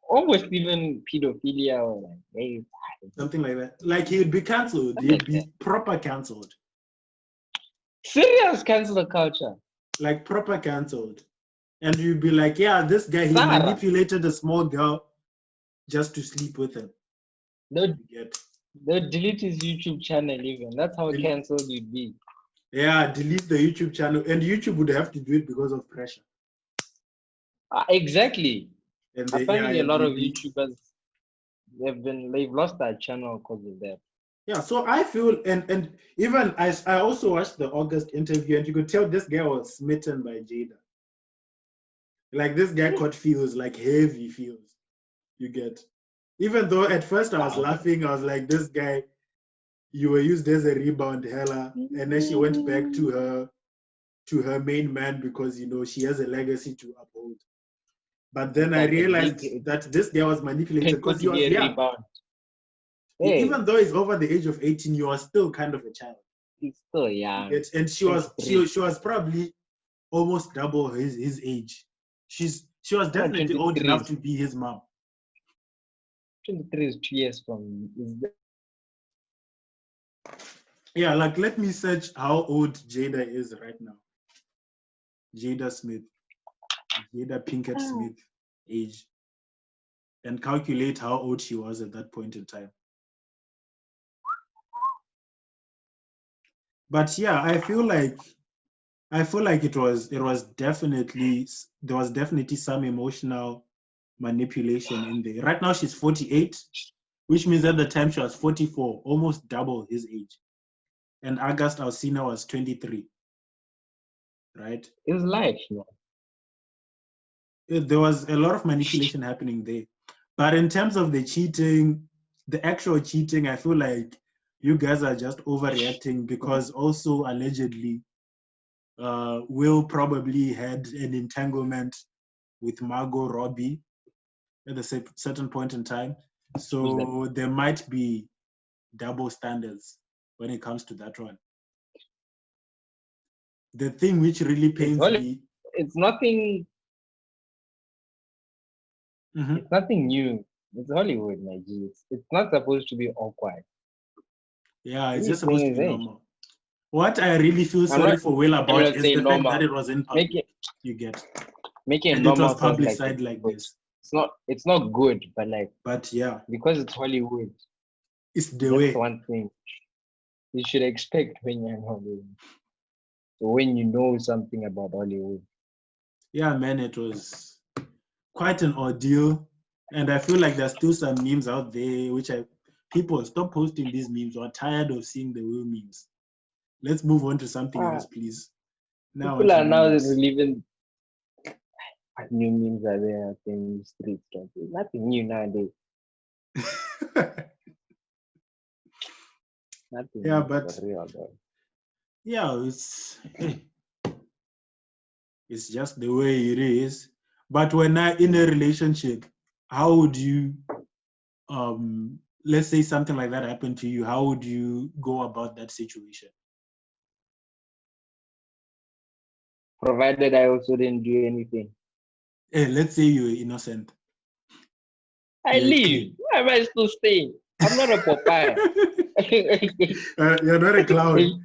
almost even pedophilia or like something like that. Like he'd be cancelled. He'd be proper cancelled. Serious cancel culture. Like proper cancelled. And you'd be like, yeah, this guy, he manipulated a small girl just to sleep with him. They'll delete his YouTube channel even. That's how cancelled you'd be. Yeah, delete the YouTube channel. And YouTube would have to do it because of pressure. Exactly. And apparently a lot of YouTubers, they've lost that channel because of that. Yeah, so I feel, and even I also watched the August interview, and you could tell this guy was smitten by Jada. Like this guy caught feels, like heavy feels. You get, even though at first I was laughing, I was like, this guy, you were used as a rebound hella, and then she went back to her main man because she has a legacy to uphold. But then I realized that this guy was manipulated because he was young. Hey. Even though he's over the age of 18, you are still kind of a child. He's still young. And she was probably almost double his age. She was definitely old enough to be his mom. 23 is 2 years from. Yeah, like let me search how old Jada is right now. Jada Pinkett Smith age, and calculate how old she was at that point in time. But yeah, I feel like it was definitely, there was definitely some emotional manipulation in there. Right now she's 48, which means at the time she was 44, almost double his age. And August Alsina was 23. Right? It's life, There was a lot of manipulation happening there. But in terms of the cheating, the actual cheating, I feel like you guys are just overreacting because also allegedly Will probably had an entanglement with Margot Robbie at a certain point in time. So there might be double standards when it comes to that one. The thing which really pains me... It's nothing... It's nothing new. It's Hollywood, my G. It's not supposed to be awkward. Yeah, it's just supposed to be normal. What I really feel sorry for Will about is the fact that it was in public. You get. Making it normal. It was publicized like this. It's not good, but like. But yeah. Because it's Hollywood. It's the way. That's one thing you should expect when you're in Hollywood. So when you know something about Hollywood. Yeah, man, it was quite an ordeal. And I feel like there's still some memes out there which people stop posting these memes. We're tired of seeing the Will memes. Let's move on to something else, please. Now people are now living. New memes are there in the streets. Nothing new nowadays. Nothing. Yeah, but real, yeah, it's just the way it is. But when I'm in a relationship, how would you, let's say something like that happened to you, how would you go about that situation? Provided I also didn't do anything. Hey, let's say you were innocent. I leave. Why am I still staying? I'm not a Popeye. You're not a clown.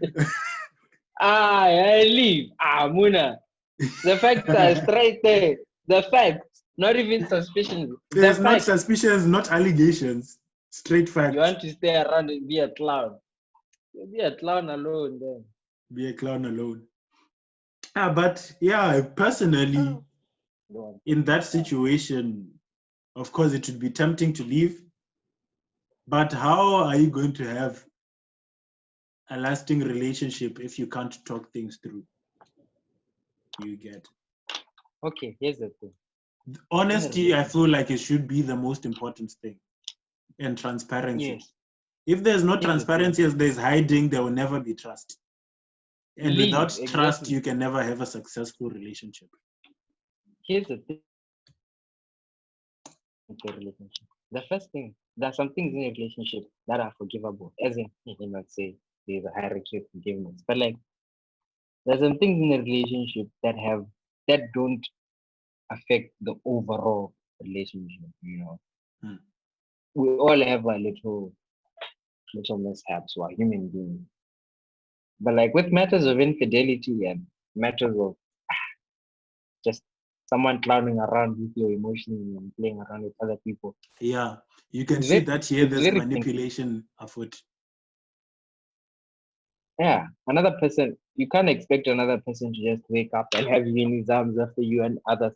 I leave. Muna. The facts are straight there. The facts, not even suspicions. There's not suspicions, not allegations. Straight fact. You want to stay around and be a clown. You'll be a clown alone then. Be a clown alone. But yeah, personally, in that situation, of course, it would be tempting to leave. But how are you going to have a lasting relationship if you can't talk things through? You get. Okay, here's the thing. Honesty, I feel like it should be the most important thing. And transparency. Yes. If there's no transparency, as there's hiding, there will never be trust. And without trust, you can never have a successful relationship. Here's the thing. Relationship. The first thing, there are some things in a relationship that are forgivable. As in, you cannot say there's a hierarchy of forgiveness. But like, there's some things in a relationship that don't affect the overall relationship, you know. We all have our little mishaps. We're human beings. But like with matters of infidelity and matters of just someone clowning around with your emotions and playing around with other people. Yeah, you can see that here there's manipulation afoot. Yeah, another person, you can't expect another person to just wake up and have you in his arms after you and others,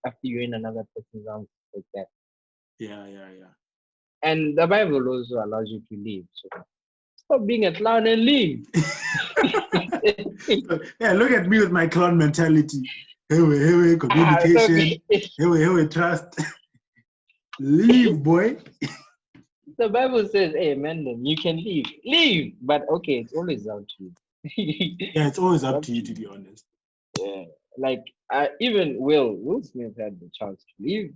after you're in another person's arms like that. Yeah. And the Bible also allows you to leave. So stop being a clown and leave. Yeah, look at me with my clown mentality. Hey, communication. Hey, trust. Leave, boy. The Bible says, hey, man, you can leave. Leave. But okay, it's always up to you. Yeah, it's always up to you, to be honest. Yeah. Like, even Will Smith had the chance to leave.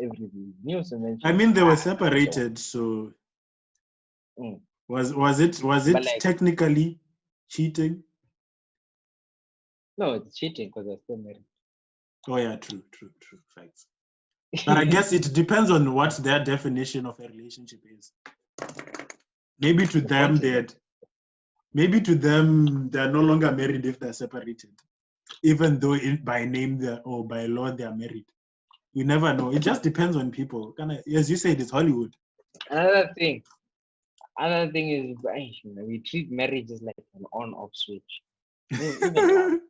Everything. I mean, they were separated, so was it like, technically cheating? No, it's cheating because they're still married. Oh yeah, true. Facts. But I guess it depends on what their definition of a relationship is. Maybe to them they're no longer married if they're separated, even though by name or by law they are married. We never know. It just depends on people. As you said, it's Hollywood. Another thing is we treat marriage as like an on-off switch. Even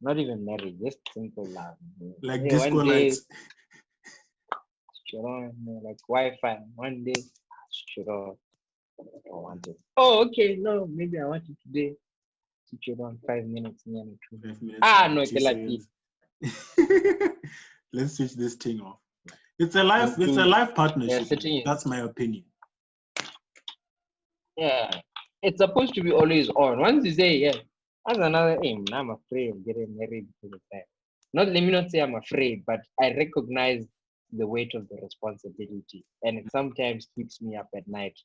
not even marriage, just simple love. Like disco lights. Like Wi-Fi. One day, switch it off. I don't want it. Oh, okay. No, maybe I want it today. Switch it on 5 minutes. 2 minutes. No, it's like let's switch this thing off. It's a life partnership. That's my opinion. Yeah, it's supposed to be always on. Once you say yes, that's another aim. I'm afraid of getting married because of that. Let me not say I'm afraid, but I recognize the weight of the responsibility, and it sometimes keeps me up at night.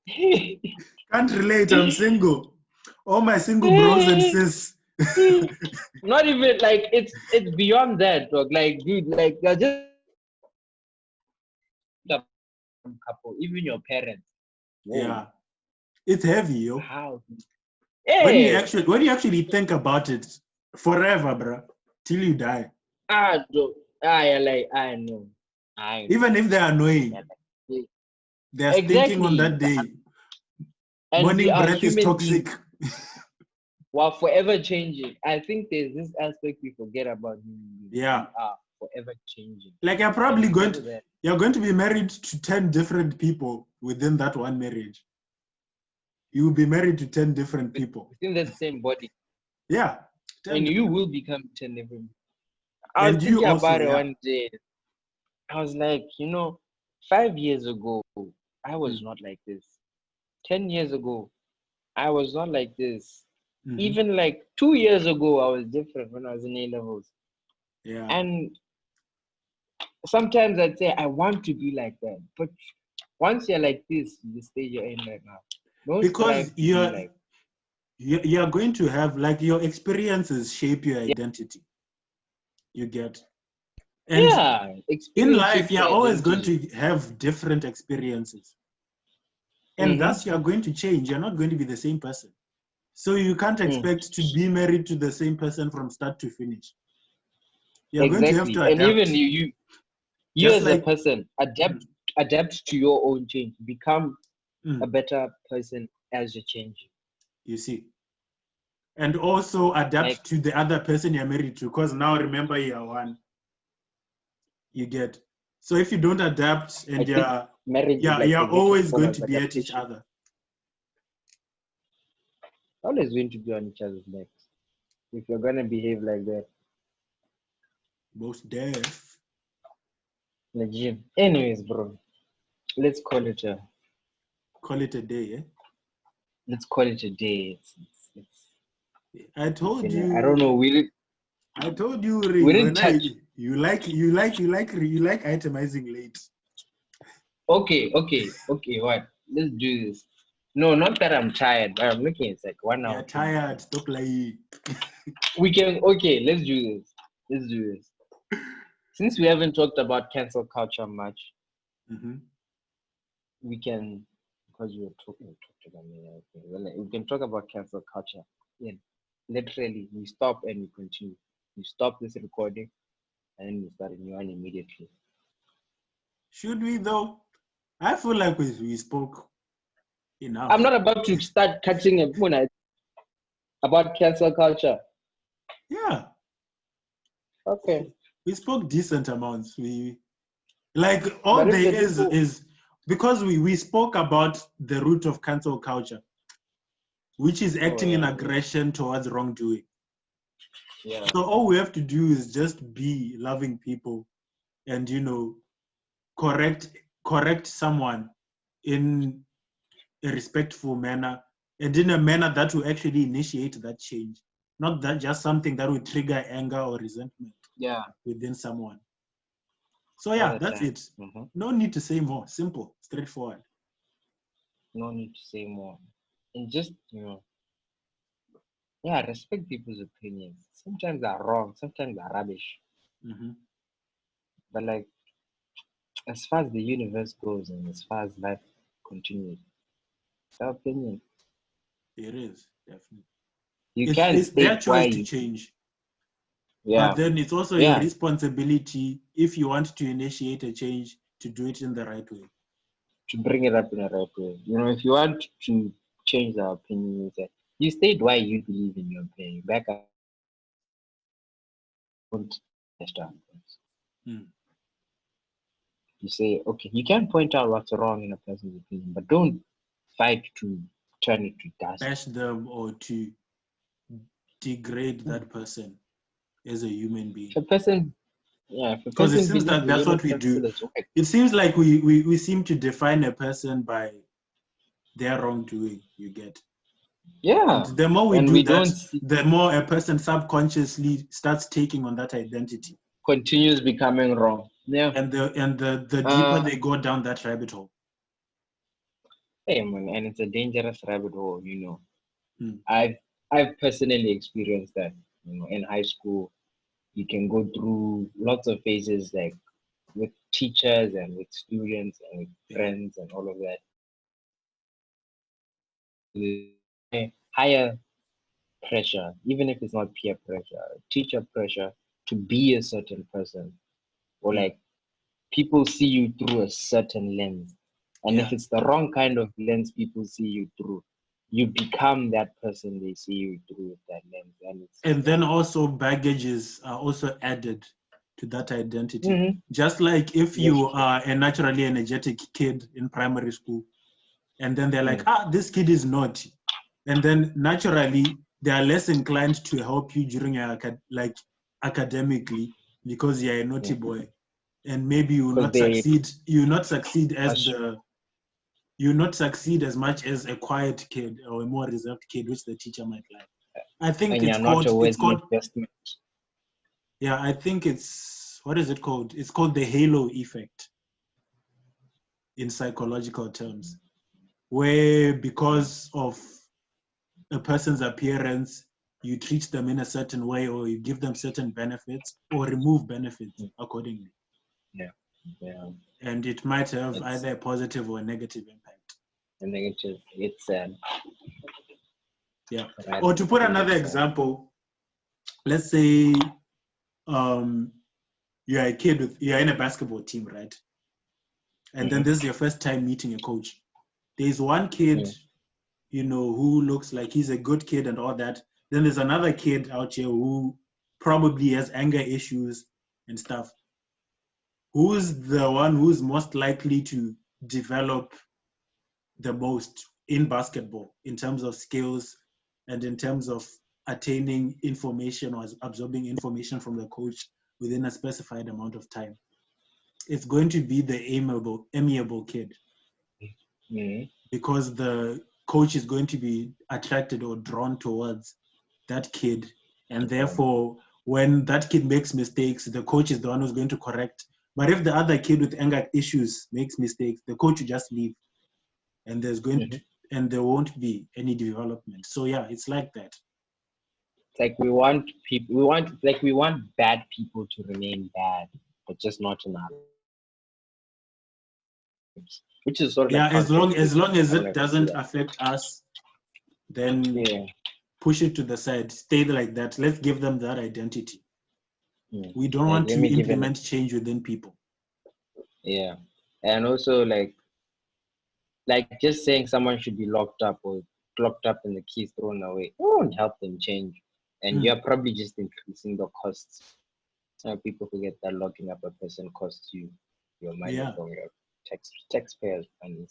Can't relate. I'm single. All my single bros and sis. Not even like it's beyond that, dog. Like, dude, like you're just a couple, even your parents. Whoa. Yeah, it's heavy, yo. How? Hey. When you actually think about it, forever, bro, till you die. I know. Even if they're annoying, they're thinking on that day. And morning breath is toxic. While forever changing. I think there's this aspect we forget about. Yeah. Forever changing. Like you're probably you're going to be married to 10 different people within that one marriage. You will be married to 10 different people. Within that same body. Yeah. And you will become 10 different people. I was thinking about it one day. I was like, 5 years ago, I was not like this. 10 years ago, I was not like this. Mm-hmm. Even like 2 years ago, I was different when I was in A-levels. Yeah. And sometimes I'd say, I want to be like that. But once you're like this, the stage you're in right now. Because you're going to have, like, your experiences shape your identity. You get. And in life, you're always going to have different experiences. And thus, you're going to change. You're not going to be the same person. So you can't expect to be married to the same person from start to finish. You're going to have to adapt. And even You as a person, adapt to your own change. Become a better person as you change. You see. And also adapt to the other person you're married to, because now remember you're one. You get. So if you don't adapt and you're always going to be at each other. Always going to be on each other's necks. If you're gonna behave like that. Most deaf. The gym. Anyways, bro. Let's call it a day, eh? Let's call it a day. I told you. I don't know. I told you, Ray, you like itemizing late. Okay. What? Let's do this. No, not that I'm tired, but I'm looking. It's like 1 hour. You're tired. Stop lying. We can. Okay, let's do this. Since we haven't talked about cancel culture much, we can, because we were talking about me. We can talk about cancel culture. Yeah, literally, we stop and we continue. We stop this recording, and then we start a new one immediately. Should we though? I feel like we spoke enough. I'm not about to start catching a phone about cancel culture. Yeah. Okay. We spoke decent amounts. All there is because we spoke about the root of cancel culture, which is acting in aggression towards wrongdoing. Yeah. So all we have to do is just be loving people and correct someone in a respectful manner and in a manner that will actually initiate that change, not that just something that will trigger anger or resentment within someone. So that's it. No need to say more. Simple, straightforward. No need to say more. And just respect people's opinions. Sometimes they're wrong, sometimes they're rubbish. But like, as far as the universe goes and as far as life continues, it's our opinion. It is, definitely. It's their choice to change. Yeah. But then it's also your responsibility, if you want to initiate a change, to do it in the right way. To bring it up in the right way. If you want to change our opinion, you state why you believe in your opinion. Back up. You say, okay, you can point out what's wrong in a person's opinion, but don't fight to turn it to dust. Bash them or to degrade that person as a human being. Because it seems that that's what we do. It seems like we seem to define a person by their wrongdoing, you get. Yeah. And the more we do that, the more a person subconsciously starts taking on that identity. Continues becoming wrong. Yeah. And the deeper they go down that rabbit hole. Hey man, and it's a dangerous rabbit hole, I've personally experienced that. In high school, you can go through lots of phases, like with teachers and with students and with friends and all of that. Higher pressure, even if it's not peer pressure, teacher pressure to be a certain person, or like people see you through a certain lens. And if it's the wrong kind of lens people see you through, you become that person they see you through with that lens. And then also baggages are also added to that identity. Just like if you are a naturally energetic kid in primary school, and then they're like, this kid is naughty. And then naturally, they are less inclined to help you during your academically because you're a naughty boy. And maybe you will not succeed. You will not succeed as much as a quiet kid or a more reserved kid, which the teacher might like. I think it's called investment. Yeah, I think what is it called? It's called the halo effect in psychological terms, where because of a person's appearance, you treat them in a certain way, or you give them certain benefits, or remove benefits accordingly. Yeah. And it might have either a positive or a negative impact. A negative, it's sad. Yeah. Or to put another example, let's say you're a kid you're in a basketball team, right? And then this is your first time meeting a coach. There's one kid, who looks like he's a good kid and all that. Then there's another kid out here who probably has anger issues and stuff. Who's the one who's most likely to develop the most in basketball in terms of skills and in terms of attaining information or absorbing information from the coach within a specified amount of time? It's going to be the amiable kid, because the coach is going to be attracted or drawn towards that kid, and therefore when that kid makes mistakes, the coach is the one who's going to correct. But if the other kid with anger issues makes mistakes, the coach will just leave, and there won't be any development. So yeah, it's like that. It's like we want bad people to remain bad, but just not in our lives. Which is sort of as long as it doesn't affect us, then push it to the side. Stay like that. Let's give them that identity. We don't want to implement change within people. Yeah, and also like just saying someone should be locked up and the keys thrown away, it won't help them change, and you're probably just increasing the costs. People forget that locking up a person costs you your money from your taxpayers' money,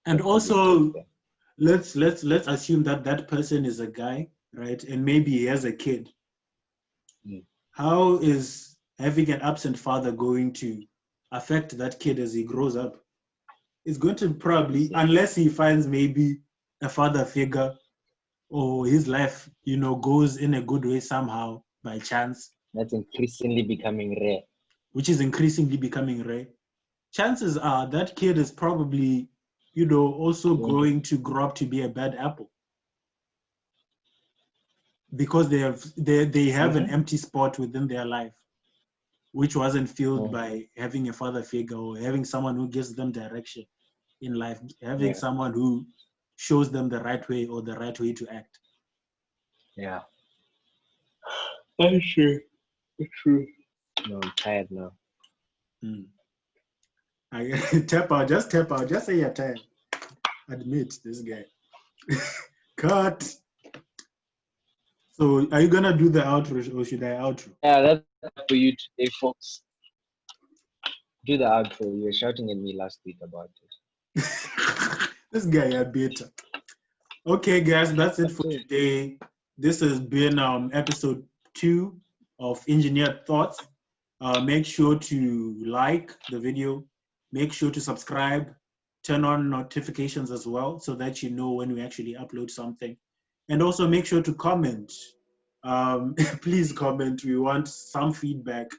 and also let's assume that person is a guy, right? And maybe he has a kid. How is having an absent father going to affect that kid as he grows up? It's going to probably, unless he finds maybe a father figure, or his life, goes in a good way somehow by chance. That's increasingly becoming rare. Which is increasingly becoming rare. Chances are that kid is probably, also going to grow up to be a bad apple, because they have an empty spot within their life, which wasn't filled by having a father figure or having someone who gives them direction in life, having someone who shows them the right way or the right way to act. Yeah. That's true. It's true. No, I'm tired now. Tap out. Just say you're tired. Admit this guy. Cut. So are you gonna do the outro or should I outro? Yeah, that's for you today, folks. Do the outro. You were shouting at me last week about it. This guy a bitter. Okay, guys, that's it for today. This has been episode 2 of Engineered Thoughts. Make sure to like the video. Make sure to subscribe. Turn on notifications as well, so that you know when we actually upload something. And also make sure to comment. Please comment. We want some feedback.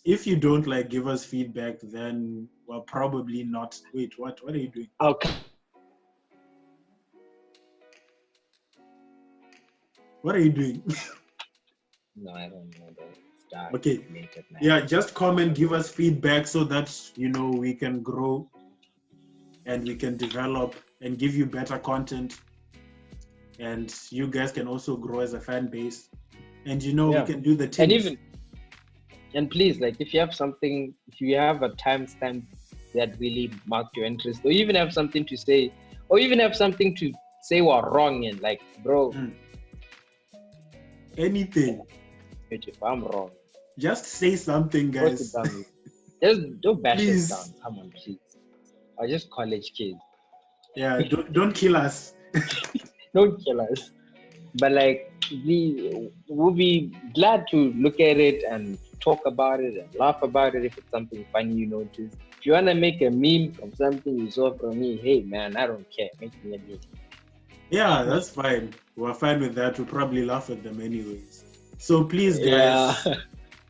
If you don't give us feedback, then we're probably not. Wait, what are you doing? Okay. What are you doing? No, I don't know. Okay. Yeah, just comment, give us feedback so that we can grow and we can develop and give you better content, and you guys can also grow as a fan base, and we can do the things. And please, if you have something, if you have a timestamp that really marked your interest, or even have something to say, or even have something to say we're wrong in, bro, anything. If I'm wrong, just say something, guys. Just don't bash us down. Come on, please. Or just college kids. Yeah, don't kill us. Don't kill us. But we'll be glad to look at it and talk about it and laugh about it if it's something funny you notice. If you wanna make a meme from something you saw from me, hey man, I don't care. Make me a meme. Yeah, that's fine. We're fine with that. We'll probably laugh at them anyways. So please, guys,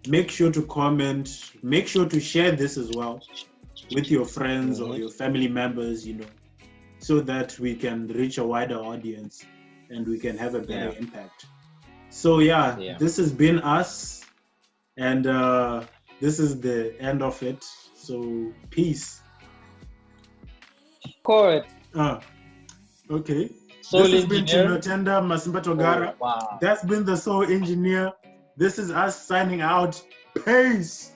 make sure to comment. Make sure to share this as well with your friends or your family members, so that we can reach a wider audience and we can have a better impact. So this has been us, and this is the end of it. So peace. Correct. Okay. Soul this has engineer. been Timotenda Masimba Togara. Wow. That's been the Soul Engineer. This is us signing out. Peace.